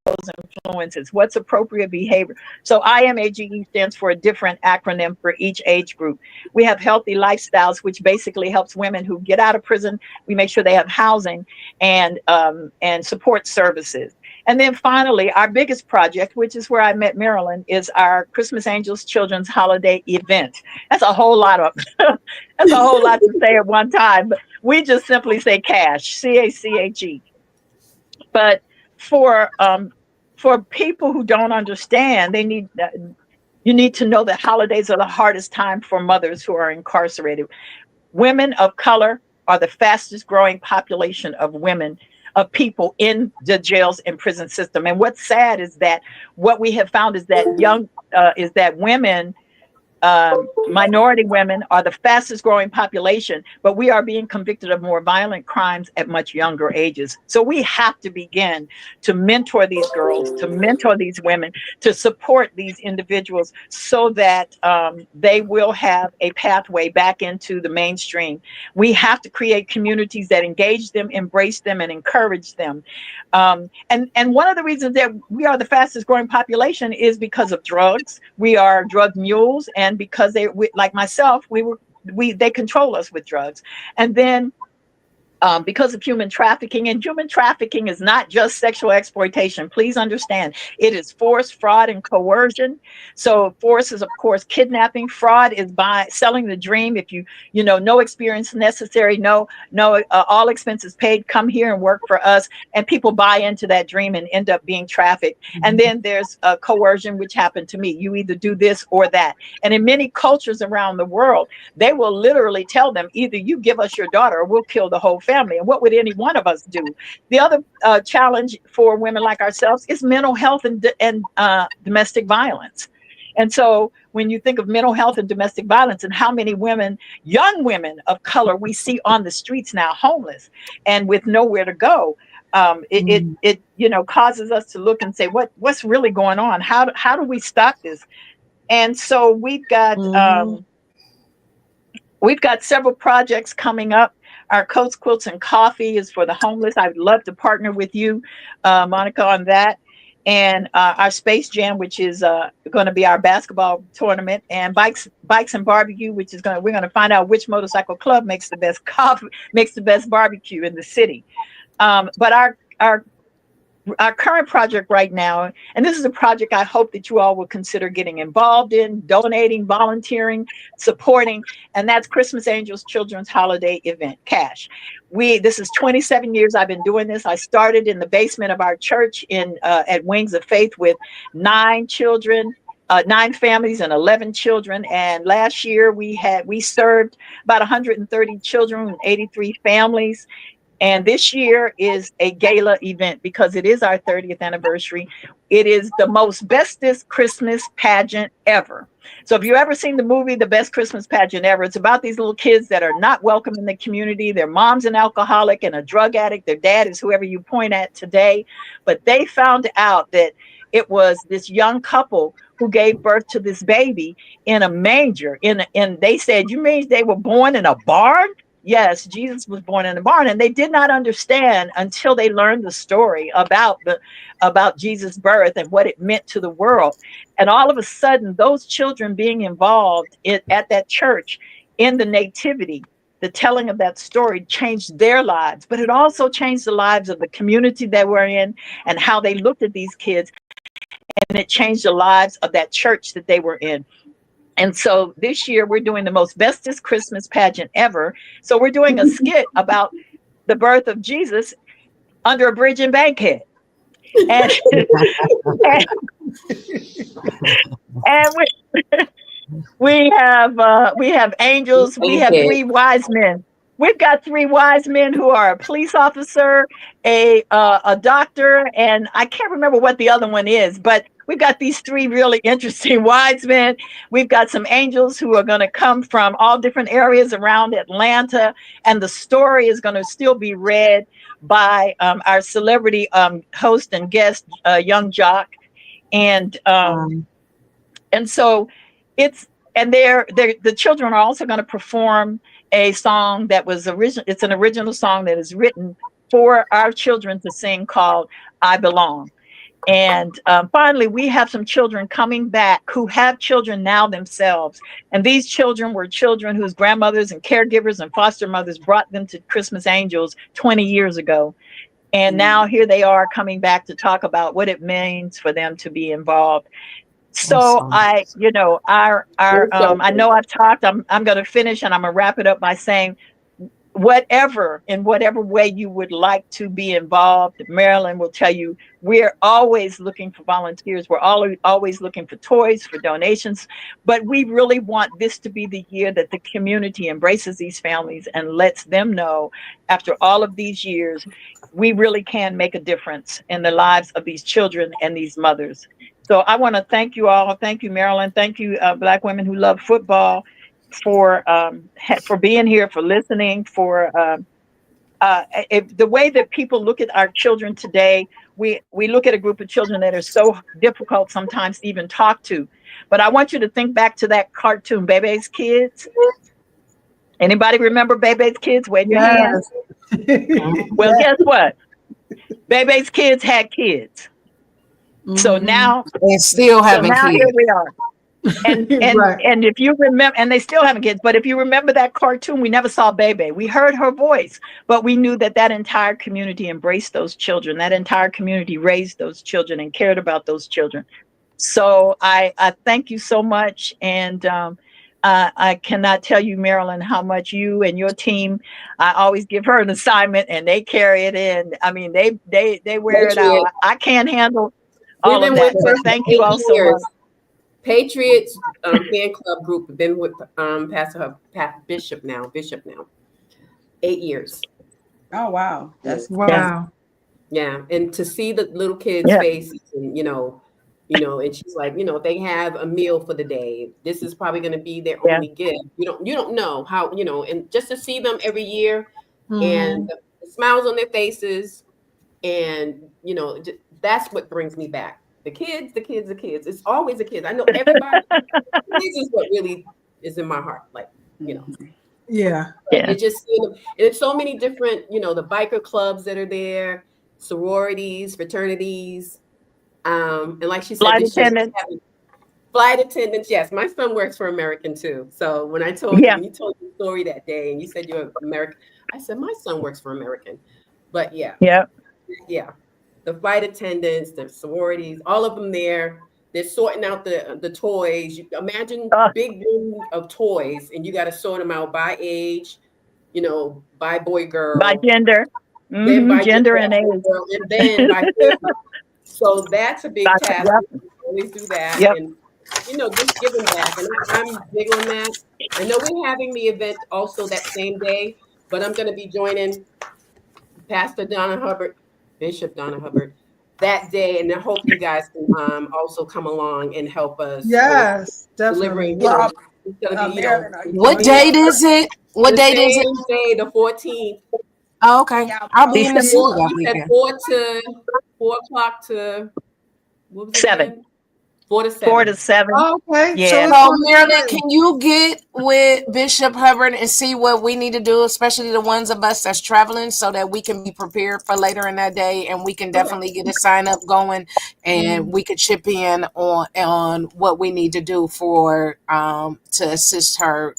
those influences, what's appropriate behavior. So IMAGE stands for a different acronym for each age group. We have Healthy Lifestyles, which basically helps women who get out of prison. We make sure they have housing and support services. And then finally, our biggest project, which is where I met Marilyn, is our Christmas Angels Children's Holiday event. That's a whole lot to say at one time, but we just simply say CASH, CACHE. But for people who don't understand, you need to know that holidays are the hardest time for mothers who are incarcerated. Women of color are the fastest growing population of people in the jails and prison system. And what's sad is that what we have found is that women, minority women, are the fastest growing population, but we are being convicted of more violent crimes at much younger ages. So we have to begin to mentor these girls, to mentor these women, to support these individuals, so that they will have a pathway back into the mainstream. We have to create communities that engage them, embrace them, and encourage them. And one of the reasons that we are the fastest growing population is because of drugs. We are drug mules, and because like myself, they control us with drugs. And then because of human trafficking, and human trafficking is not just sexual exploitation. Please understand, it is force, fraud, and coercion. So force is, of course, kidnapping. Fraud is by selling the dream. If no experience necessary, no, all expenses paid, come here and work for us. And people buy into that dream and end up being trafficked. And then there's coercion, which happened to me. You either do this or that. And in many cultures around the world, they will literally tell them, either you give us your daughter or we'll kill the whole family. And what would any one of us do? The other challenge for women like ourselves is mental health and domestic violence. And so when you think of mental health and domestic violence, and how many women, young women of color, we see on the streets now, homeless and with nowhere to go, it causes us to look and say, what's really going on? How do we stop this? And so we've got several projects coming up. Our Coats, Quilts, and Coffee is for the homeless. I would love to partner with you, Monica, on that. and our Space Jam, which is going to be our basketball tournament, and bikes and barbecue, which is we're going to find out which motorcycle club makes the best barbecue in the city. But our current project right now, and this is a project I hope that you all will consider getting involved in, donating, volunteering, supporting, and that's Christmas Angels Children's Holiday Event, CASH. This is 27 years I've been doing this. I started in the basement of our church at Wings of Faith with 9 children, 9 families and 11 children. And last year we served about 130 children and 83 families. And this year is a gala event because it is our 30th anniversary. It is the most bestest Christmas pageant ever. So if you ever seen the movie, The Best Christmas Pageant Ever, it's about these little kids that are not welcome in the community. Their mom's an alcoholic and a drug addict. Their dad is whoever you point at today. But they found out that it was this young couple who gave birth to this baby in a manger. And they said, "You mean they were born in a barn?" Yes, Jesus was born in a barn, and they did not understand until they learned the story about Jesus' birth and what it meant to the world. And all of a sudden, those children being involved at that church in the nativity, the telling of that story changed their lives, but it also changed the lives of the community they were in and how they looked at these kids, and it changed the lives of that church that they were in. And so this year we're doing the most bestest Christmas pageant ever. So we're doing a skit about the birth of Jesus under a bridge in Bankhead. And, and we have angels. We have 3 wise men. We've got 3 wise men who are a police officer, a doctor, and I can't remember what the other one is, but we've got these 3 really interesting wise men. We've got some angels who are going to come from all different areas around Atlanta, and the story is going to still be read by our celebrity host and guest, Young Jock, and so the children are also going to perform a song that was it's an original song that is written for our children to sing called "I Belong." And finally, we have some children coming back who have children now themselves. And these children were children whose grandmothers and caregivers and foster mothers brought them to Christmas Angels 20 years ago. And now here they are coming back to talk about what it means for them to be involved. So I know I've talked. I'm going to finish, and I'm going to wrap it up by saying, in whatever way you would like to be involved, Marilyn will tell you we're always looking for volunteers. We're always looking for toys, for donations, but we really want this to be the year that the community embraces these families and lets them know, after all of these years, we really can make a difference in the lives of these children and these mothers. So I want to thank you all. Thank you, Marilyn. Thank you, Black Women Who Love Football, for being here, for listening, for the way that people look at our children today. We look at a group of children that are so difficult sometimes to even talk to. But I want you to think back to that cartoon, Bebe's Kids. Anybody remember Bebe's Kids? Wave your hands. Well, guess what? Bebe's Kids had kids. So now and still having kids. Here we are. And right. And if you remember, and they still haven't kids, but if you remember that cartoon, we never saw Bebe. We heard her voice, but we knew that entire community embraced those children. That entire community raised those children and cared about those children. So I thank you so much. And I cannot tell you, Marilyn, how much you and your team, I always give her an assignment and they carry it in. I mean, they wear it out. I can't handle all of that, but thank you all so much. Patriots fan club group, been with Bishop now 8 years. Oh wow, that's wow. Yeah, and to see the little kids' faces, and and she's like, if they have a meal for the day, this is probably going to be their only gift. You don't know how, and just to see them every year, and the smiles on their faces, and that's what brings me back. The kids. It's always the kids. I know everybody. This is what really is in my heart. Like, Yeah. It just, and it's so many different, the biker clubs that are there, sororities, fraternities. And like she said, Flight this year attendant. flight attendants. Yes, my son works for American too. So when I told you, when you told the story that day, and you said you're American, I said my son works for American. But yeah, the flight attendants, the sororities, all of them there. They're sorting out the toys. You imagine big room of toys, and you got to sort them out by age, by boy, girl, by gender, then by gender and age, girl, and then by family. So that's a big task. We always do that, and just giving back. And I'm big on that. I know we're having the event also that same day, but I'm going to be joining Pastor Donna Hubbard, Bishop Donna Hubbard, that day, and I hope you guys can also come along and help us. Yes, definitely. delivering. Well, it's gonna be, what date is it? What date is it? Day, the 14th. Oh, okay. I'll be in the city that weekend. 4 o'clock to what was it 7. Again? 4 to 7. 4 to 7. Oh, okay. Yeah. So, Marilyn, can you get with Bishop Hubbard and see what we need to do, especially the ones of us that's traveling, so that we can be prepared for later in that day, and we can definitely get a sign up going, and we could chip in on what we need to do for to assist her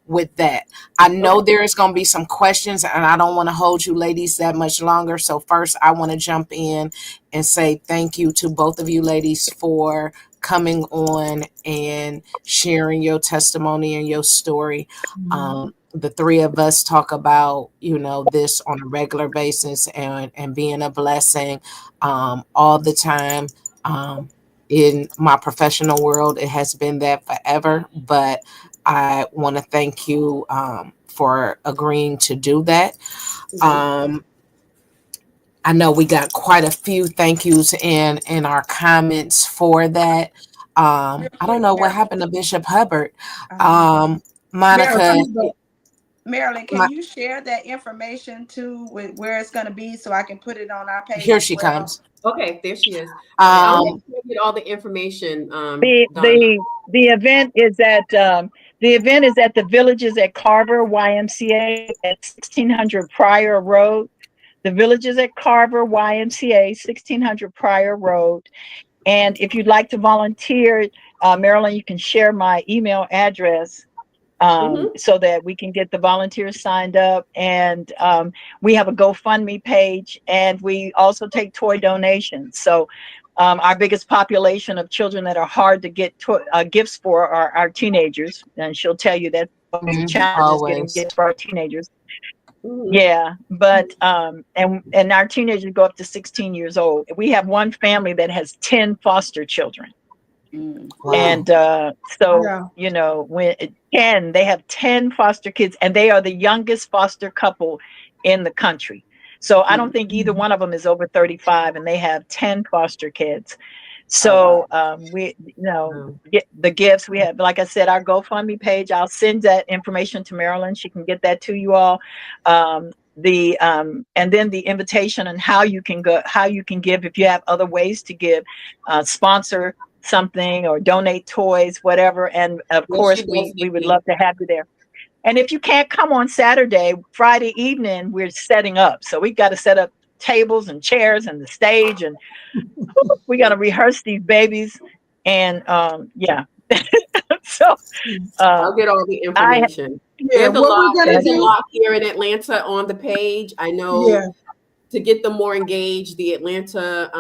with that. I know there is going to be some questions, and I don't want to hold you ladies that much longer. So first, I want to jump in and say thank you to both of you ladies for coming on and sharing your testimony and your story. The three of us talk about, this on a regular basis and being a blessing all the time. In my professional world, it has been that forever, but I want to thank you for agreeing to do that. I know we got quite a few thank yous in our comments for that. I don't know what happened to Bishop Hubbard. Monica. Marilyn, can you share that information too, with where it's going to be, so I can put it on our page? Here she comes. Okay, there she is. I'll get all the information. The event is at the Villages at Carver YMCA at 1600 Pryor Road. The Villages at Carver YMCA, 1600 Pryor Road. And if you'd like to volunteer, Marilyn, you can share my email address so that we can get the volunteers signed up. And we have a GoFundMe page, and we also take toy donations. So our biggest population of children that are hard to get gifts for are our teenagers. And she'll tell you that the challenge is getting gifts for our teenagers. Yeah, but and our teenagers go up to 16 years old. We have one family that has 10 foster children. Wow. And when they have 10 foster kids, and they are the youngest foster couple in the country. So I don't think either one of them is over 35, and they have 10 foster kids. So we get the gifts. We have, like I said, our GoFundMe page. I'll send that information to Marilyn. She can get that to you all. And then the invitation and how you can give if you have other ways to give, sponsor something or donate toys, whatever. And of course, we would love to have you there. And if you can't come on Saturday, Friday evening, we're setting up. So we've got to set up tables and chairs and the stage, and we got to rehearse these babies. And so I'll get all the information. There's a lot here in Atlanta on the page. I know to get them more engaged, the Atlanta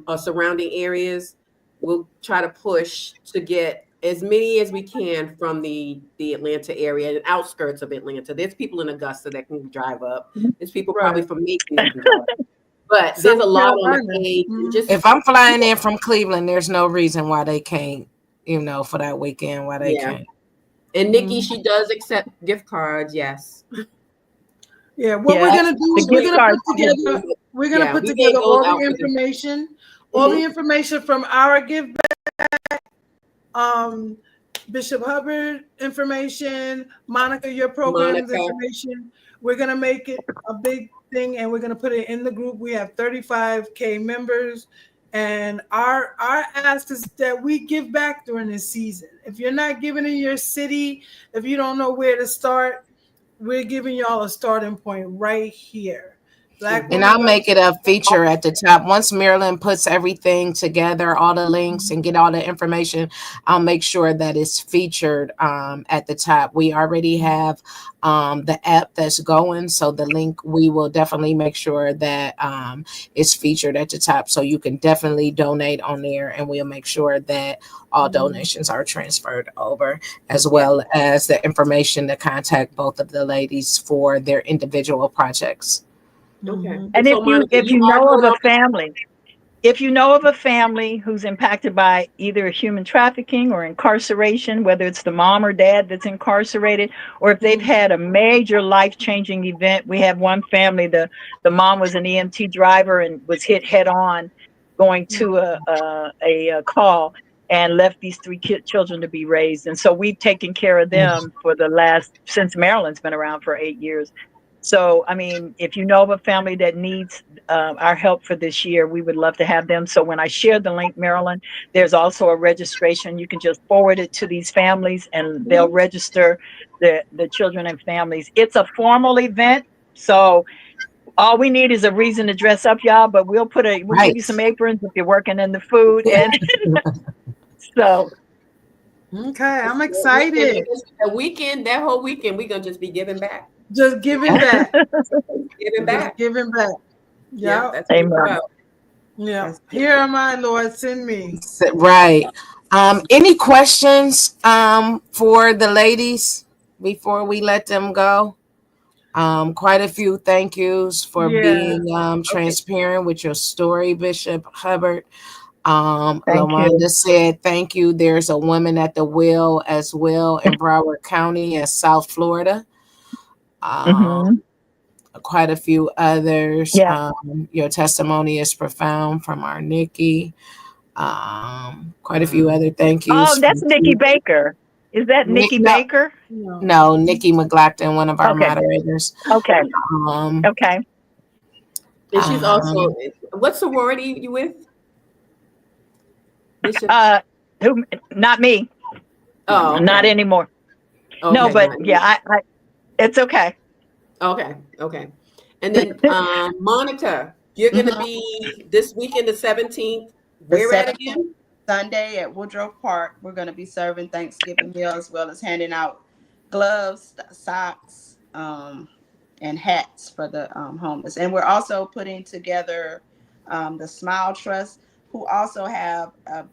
or surrounding areas, we'll try to push to get as many as we can from the Atlanta area and outskirts of Atlanta. There's people in Augusta that can drive up. There's people probably from Macon that can drive up. But there's a lot on the page. If I'm flying in from Cleveland, there's no reason why they can't, for that weekend, why they can't. And Nikki, she does accept gift cards, yes. Yeah, what we're gonna do is we're gonna put together all the information, the information from our give back, Bishop Hubbard information, Monica, your program's information. We're gonna make it a big thing, and we're gonna put it in the group. We have 35K members, and our ask is that we give back during this season. If you're not giving in your city, if you don't know where to start, we're giving y'all a starting point right here. Black And woman I'll make it a feature at the top. Once Marilyn puts everything together, all the links and get all the information, I'll make sure that it's featured at the top. We already have the app that's going. So the link, we will definitely make sure that it's featured at the top. So you can definitely donate on there, and we'll make sure that all donations are transferred over, as well as the information to contact both of the ladies for their individual projects. Okay. And So Monica, if you you are know of doing a all family, if you know of a family who's impacted by either human trafficking or incarceration, whether it's the mom or dad that's incarcerated, or if they've had a major life-changing event. We have one family, the mom was an EMT driver and was hit head on going to a call, and left these three children to be raised. And so we've taken care of them for since Maryland's been around for 8 years. So, I mean, if you know of a family that needs our help for this year, we would love to have them. So when I share the link, Marilyn, there's also a registration. You can just forward it to these families and they'll register the children and families. It's a formal event. So all we need is a reason to dress up, y'all, but we'll give you some aprons if you're working in the food. And so. Okay, I'm excited. That whole weekend, we're going to just be giving back. Just giving back. Giving back. Just giving back. Yeah, that's what it's about. Yeah. Here am I, Lord, send me. Right. Any questions for the ladies before we let them go? Quite a few thank yous for being transparent with your story, Bishop Hubbard. LaWanda said thank you. There's a woman at the wheel as well in Broward County and South Florida. Quite a few others. Your testimony is profound from our Nikki. Quite a few other thank yous. Oh, that's Nikki Baker. Is that Nikki Baker? No, Nikki McGlaughlin, one of our moderators. Okay. Okay. And she's also, what sorority you with? Bishop? Not me. Oh, okay. Not anymore. Okay, no, but I it's okay. Okay. And then Monica, you're going to be this weekend, the 17th. Where at again? Sunday at Bwlf Park. We're going to be serving Thanksgiving meal as well as handing out gloves, socks, and hats for the homeless. And we're also putting together the Smile Trust, who also have,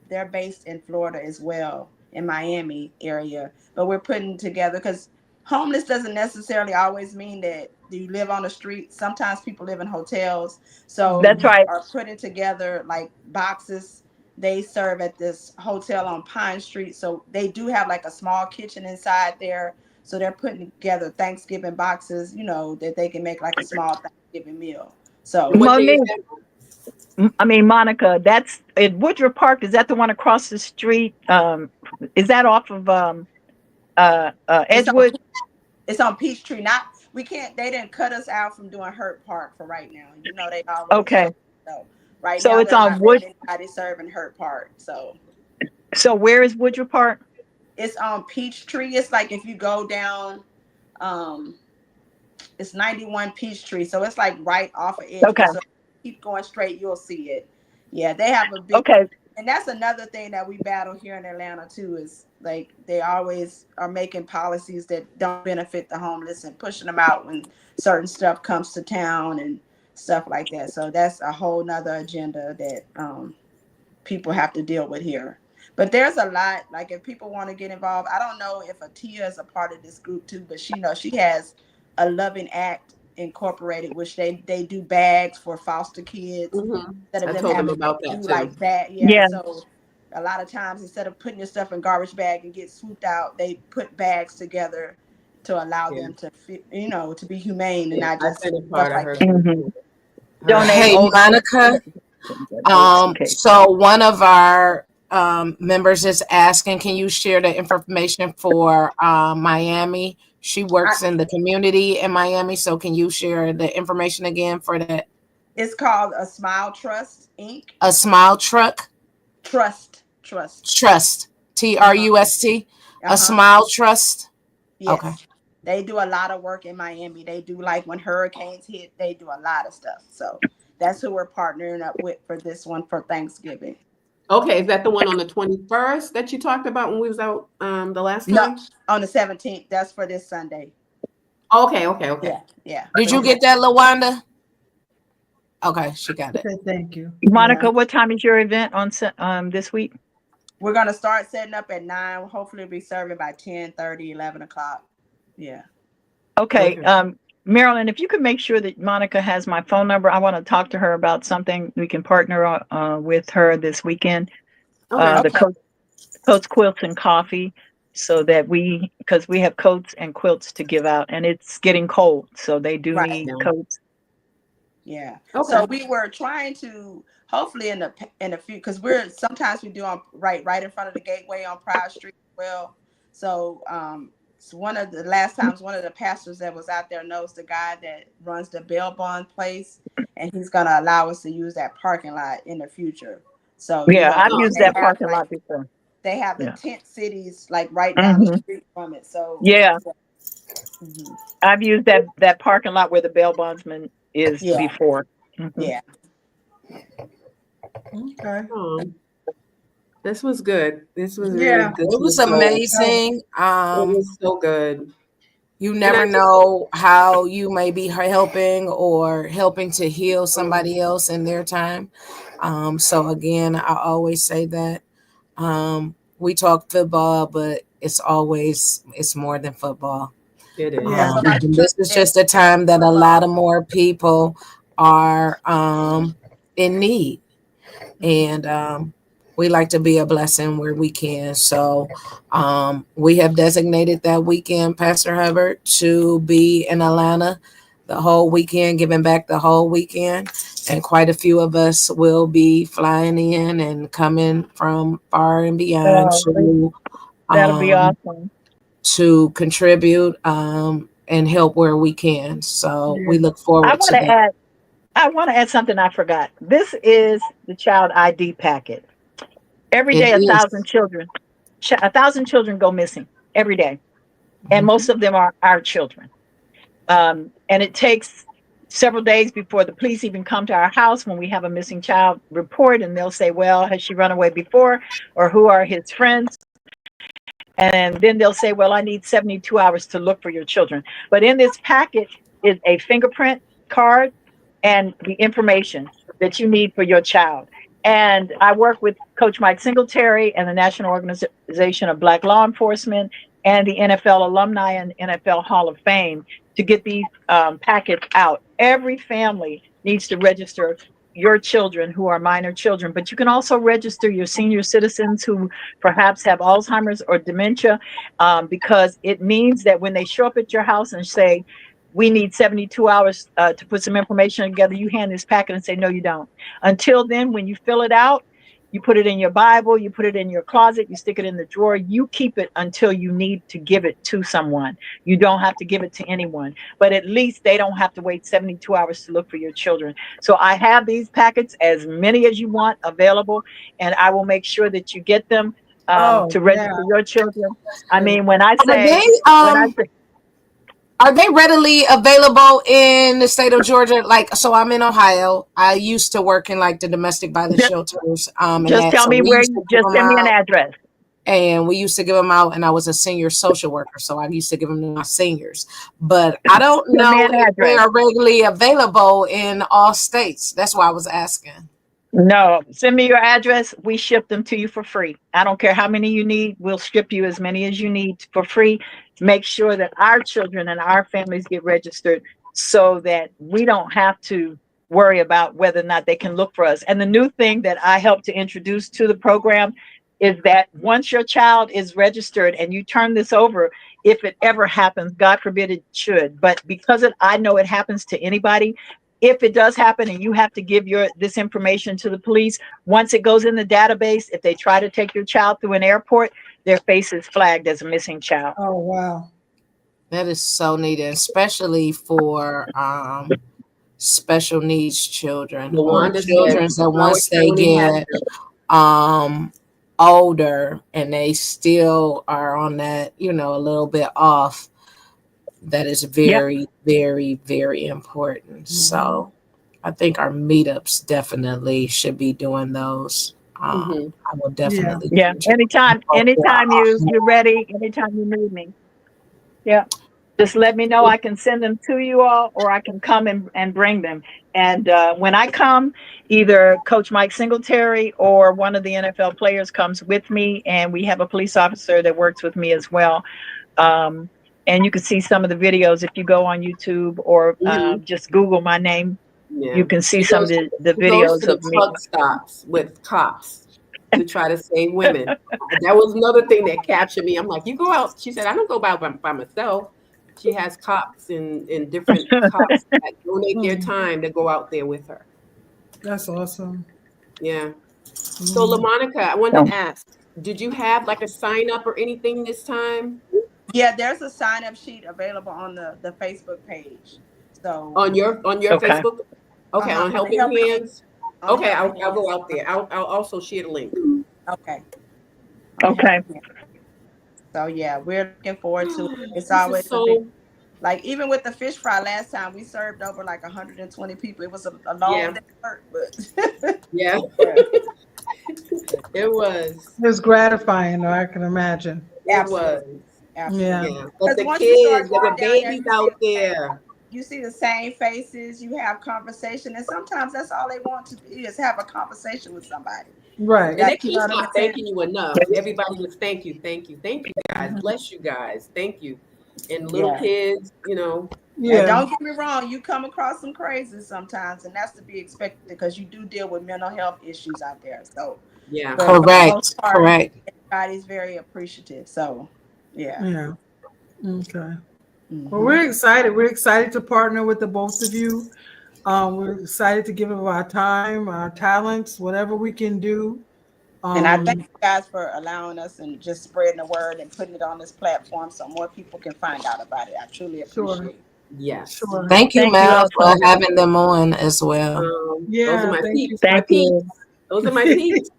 they're based in Florida as well, in Miami area. But we're putting together, because homeless doesn't necessarily always mean that you live on the street. Sometimes people live in hotels. So that's right. Are putting together like boxes. They serve at this hotel on Pine Street. So they do have like a small kitchen inside there. So they're putting together Thanksgiving boxes, that they can make like a small Thanksgiving meal. So Monique, Monica, that's at Bwlf Park. Is that the one across the street? Is that off of Edgewood? It's on Peachtree. They didn't cut us out from doing Hurt Park for right now. They already. Okay. So right now, it's on Wood. They serving Hurt Park. So where is Bwlf Park? It's on Peachtree. It's like if you go down, it's 91 Peachtree. So it's like right off of Edgewood. Okay. So keep going straight, you'll see it. Yeah, they have a big. Okay. And that's another thing that we battle here in Atlanta too, is like they always are making policies that don't benefit the homeless and pushing them out when certain stuff comes to town and stuff like that. So that's a whole nother agenda that people have to deal with here. But there's a lot, like if people want to get involved, I don't know if Atia is a part of this group too, but she has a Loving Act Incorporated, which they do bags for foster kids. I told them about that too. Like that, yeah. So a lot of times, instead of putting your stuff in garbage bag and get swooped out, they put bags together to allow them to, to be humane and not just stuff like that. Hey, Monica. So one of our members is asking, can you share the information for Miami? She works in the community in Miami. So can you share the information again for that? It's called a Smile Trust, Inc. A Smile Truck? Trust. Trust. TRUST. A Smile Trust? Yes. Okay. They do a lot of work in Miami. They do, like, when hurricanes hit, they do a lot of stuff. So that's who we're partnering up with for this one for Thanksgiving. Okay, is that the one on the 21st that you talked about when we was out the last time? No, on the 17th. That's for this Sunday. Okay. Yeah. Did you get that, LaWanda? Okay, she got it. Okay, thank you. Monica, what time is your event on this week? We're going to start setting up at 9. Hopefully, we'll be serving by 10:30, 11 o'clock. Yeah. Okay. Marilyn, if you could make sure that Monica has my phone number, I want to talk to her about something. We can partner with her this weekend. The Coats, Quilts, and Coffee, so that because we have coats and quilts to give out, and it's getting cold, so they do need coats. Yeah. Okay. So we were trying to hopefully in a few, because sometimes we do on right in front of the gateway on Pride Street as well. So one of the last times, one of the pastors that was out there knows the guy that runs the bail bond place, and he's gonna allow us to use that parking lot in the future. So I've used that parking lot before. They have the tent cities like right down the street from it. So I've used that parking lot where the bail bondsman is before. Yeah. Okay. This was good. This was really good. It was amazing. It was so good. You never know how you may be helping to heal somebody else in their time. So again, I always say that we talk football, but it's more than football. It is. This is just a time that a lot of more people are in need, and we like to be a blessing where we can. So we have designated that weekend, Pastor Hubbard, to be in Atlanta the whole weekend, giving back the whole weekend. And quite a few of us will be flying in and coming from far and beyond that'll be awesome, to contribute and help where we can. So we look forward to that. I want to add something I forgot. This is the child ID packet. Every day, 1,000 children go missing every day. And most of them are our children. And it takes several days before the police even come to our house when we have a missing child report, and they'll say, well, has she run away before? Or who are his friends? And then they'll say, well, I need 72 hours to look for your children. But in this packet is a fingerprint card and the information that you need for your child. And I work with Coach Mike Singletary and the National Organization of Black Law Enforcement and the NFL Alumni and NFL Hall of Fame to get these packets out. Every family needs to register your children who are minor children, but you can also register your senior citizens who perhaps have Alzheimer's or dementia, because it means that when they show up at your house and say, we need 72 hours to put some information together, you hand this packet and say, no, you don't. Until then, when you fill it out, you put it in your Bible, you put it in your closet, you stick it in the drawer, you keep it until you need to give it to someone. You don't have to give it to anyone, but at least they don't have to wait 72 hours to look for your children. So I have these packets, as many as you want, available, and I will make sure that you get them to register your children. I mean, when I say, are they readily available in the state of Georgia? Like, so I'm in Ohio. I used to work in like the domestic violence shelters. Just tell me where. Just send me an address. And we used to give them out, and I was a senior social worker, so I used to give them to my seniors. But I don't know if they are regularly available in all states. That's why I was asking. No, send me your address. We ship them to you for free. I don't care how many you need. We'll ship you as many as you need for free. Make sure that our children and our families get registered so that we don't have to worry about whether or not they can look for us. And the new thing that I help to introduce to the program is that once your child is registered and you turn this over, if it ever happens, God forbid it should, but because I know it happens to anybody, if it does happen and you have to give this information to the police, once it goes in the database, if they try to take your child through an airport, their face is flagged as a missing child. Oh, wow. That is so needed, especially for special needs children. Children that once they get older and they still are on that, a little bit off, that is very, very, very important. So I think our meetups definitely should be doing those. I will definitely. Yeah. Anytime you're ready, anytime you need me. Yeah. Just let me know. I can send them to you all, or I can come and bring them. And when I come, either Coach Mike Singletary or one of the NFL players comes with me, and we have a police officer that works with me as well. And you can see some of the videos if you go on YouTube or just Google my name. Yeah. You can see some of the goes videos to of the me. truck stops with cops to try to save women. That was another thing that captured me. I'm like, you go out. She said, I don't go by myself. She has cops and different cops that donate their time to go out there with her. That's awesome. Yeah. So LaMonica, I wanted to ask, did you have like a sign up or anything this time? Yeah, there's a sign up sheet available on the Facebook page. So on your Facebook? Okay, on Helping Hands. Okay, I'll go out there. I'll also share the link. Okay. Okay. So yeah, we're looking forward to it. It's always so like even with the fish fry last time, we served over like 120 people. It was a long day work, but yeah. It was. It was gratifying, though, I can imagine. It was. Absolutely. Yeah. But the kids, there were babies out there. You see the same faces, you have conversation, and sometimes that's all they want to do is have a conversation with somebody. Right. And they keep not thanking you enough. Everybody was thank you guys. Bless you guys. Thank you. And little kids, you know. Yeah. And don't get me wrong, you come across some crazy sometimes, and that's to be expected because you do deal with mental health issues out there. So yeah, correct. Everybody's very appreciative. So yeah. Okay. Well, we're excited. We're excited to partner with the both of you. We're excited to give of our time, our talents, whatever we can do. And I thank you guys for allowing us and just spreading the word and putting it on this platform so more people can find out about it. I truly appreciate it. Yes. Sure. Thank you, Mel, for having them on as well. Those are my peeps. Thank you. Those are my peeps.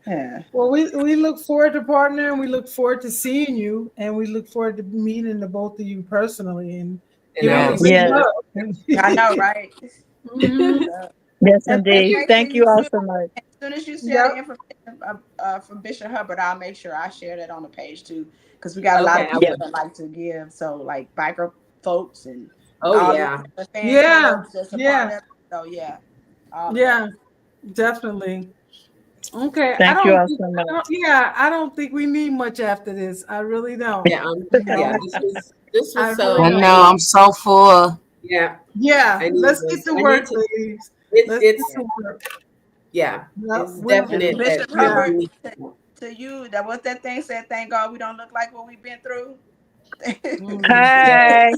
Yeah. Well, we look forward to partnering. We look forward to seeing you, and we look forward to meeting the both of you personally. And yes. I know, right? Yes, indeed. Thank you all so much. As soon as you share the information from Bishop Hubbard, I'll make sure I share that on the page too, because we got a lot of people that like to give. So like biker folks and So definitely. Okay. Thank you all so much. I don't think we need much after this. I really don't. Yeah. This was so. I know. I'm so full. Yeah. Yeah. Let's get to work, ladies. It's yeah. It's definite. Bishop Hubbard, to you, that what that thing said. Thank God we don't look like what we've been through. Hey,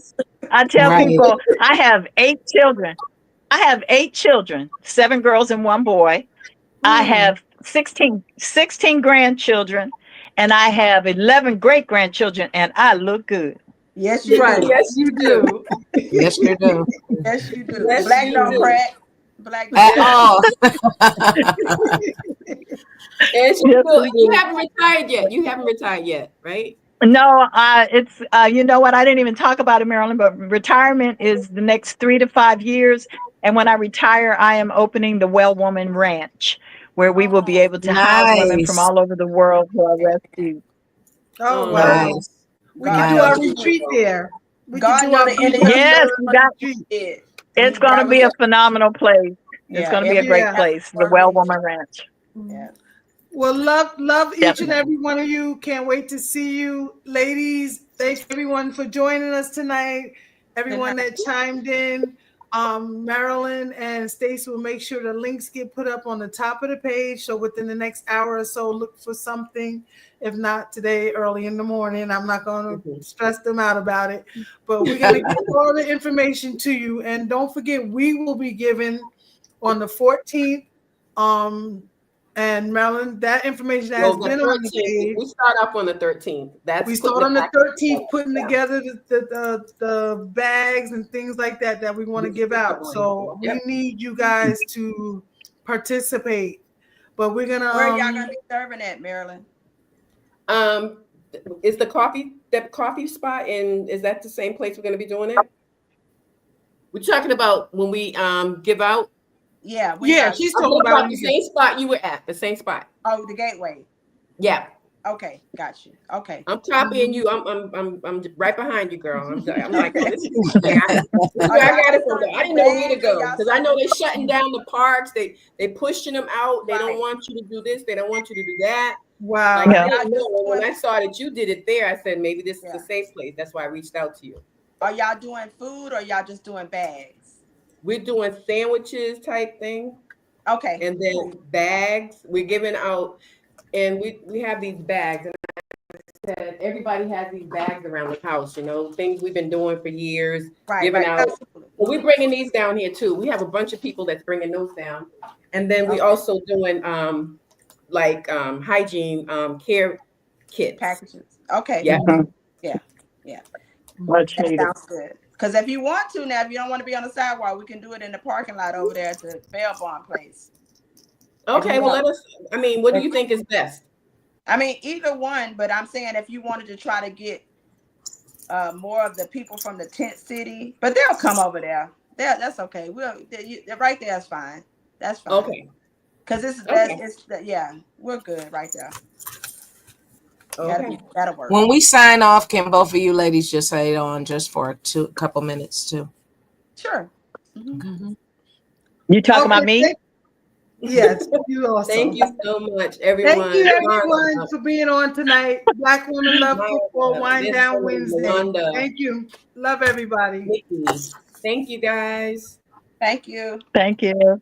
I tell people I have 8 children. 7 girls and 1 boy. I have 16 grandchildren, and I have 11 great grandchildren, and I look good. Yes, you do. Yes, you do. Yes, you do. Yes, you do. Black don't crack. Black at all. You haven't retired yet. You haven't retired yet, right? No, it's you know what? I didn't even talk about it, Marilyn. But retirement is the next 3 to 5 years, and when I retire, I am opening the Well Woman Ranch, where we will be able to house women from all over the world who are rescued. Oh wow! Nice. We can do our retreat there. Yes, it's going to be a phenomenal place. It's going to be a great place, the Well Woman Ranch. Yeah. Well, love each and every one of you. Can't wait to see you, ladies. Thanks everyone for joining us tonight. Everyone that chimed in. Marilyn and Stacey will make sure the links get put up on the top of the page. So within the next hour or so, look for something. If not today, early in the morning, I'm not going to stress them out about it. But we're going to get all the information to you. And don't forget, we will be giving on the 14th. And Marilyn, that information has been on the page. We start off on the 13th. We start on the 13th, putting together the bags and things like that we want to give out. So we need you guys to participate. But we're gonna. Where are y'all gonna be serving at, Marilyn? Is the coffee spot, and is that the same place we're going to be doing it? We're talking about when we give out. Yeah. She's I'm talking about the same spot you were at. The same spot. Oh, the Gateway. Yeah. Okay, got you. Okay. I'm copying you. I'm right behind you, girl. I'm like, oh, this is I got it from there. I didn't know where to go because I know they're shutting down the parks. They pushing them out. They don't want you to do this. They don't want you to do that. Wow. Like, I didn't know. When I saw that you did it there, I said maybe this is a safe place. That's why I reached out to you. Are y'all doing food or y'all just doing bags? We're doing sandwiches type thing. Okay. And then bags. We're giving out, and we have these bags. And I said everybody has these bags around the house. Things we've been doing for years, giving out. Absolutely. Well, we're bringing these down here too. We have a bunch of people that's bringing those down, and then we also doing hygiene care kits packages. Okay. Yeah. Yeah. Much needed. Sounds good. Because if you want to now, if you don't want to be on the sidewalk, we can do it in the parking lot over there at the bail bond place. Okay, well, what do you think is best? I mean, either one, but I'm saying if you wanted to try to get more of the people from the tent city, but they'll come over there. That's okay. Right there is fine. That's fine. Okay. Because we're good right there. Okay. That'll work. When we sign off, can both of you ladies just stay on just for a couple minutes too? Sure. Mm-hmm. You talking about me? Yes, you also. Thank you so much, everyone. Thank you, everyone, for being on tonight. Black Women Love Football Wind Down Wednesday. Thank you. Love everybody. Thank you, guys. Thank you. Thank you.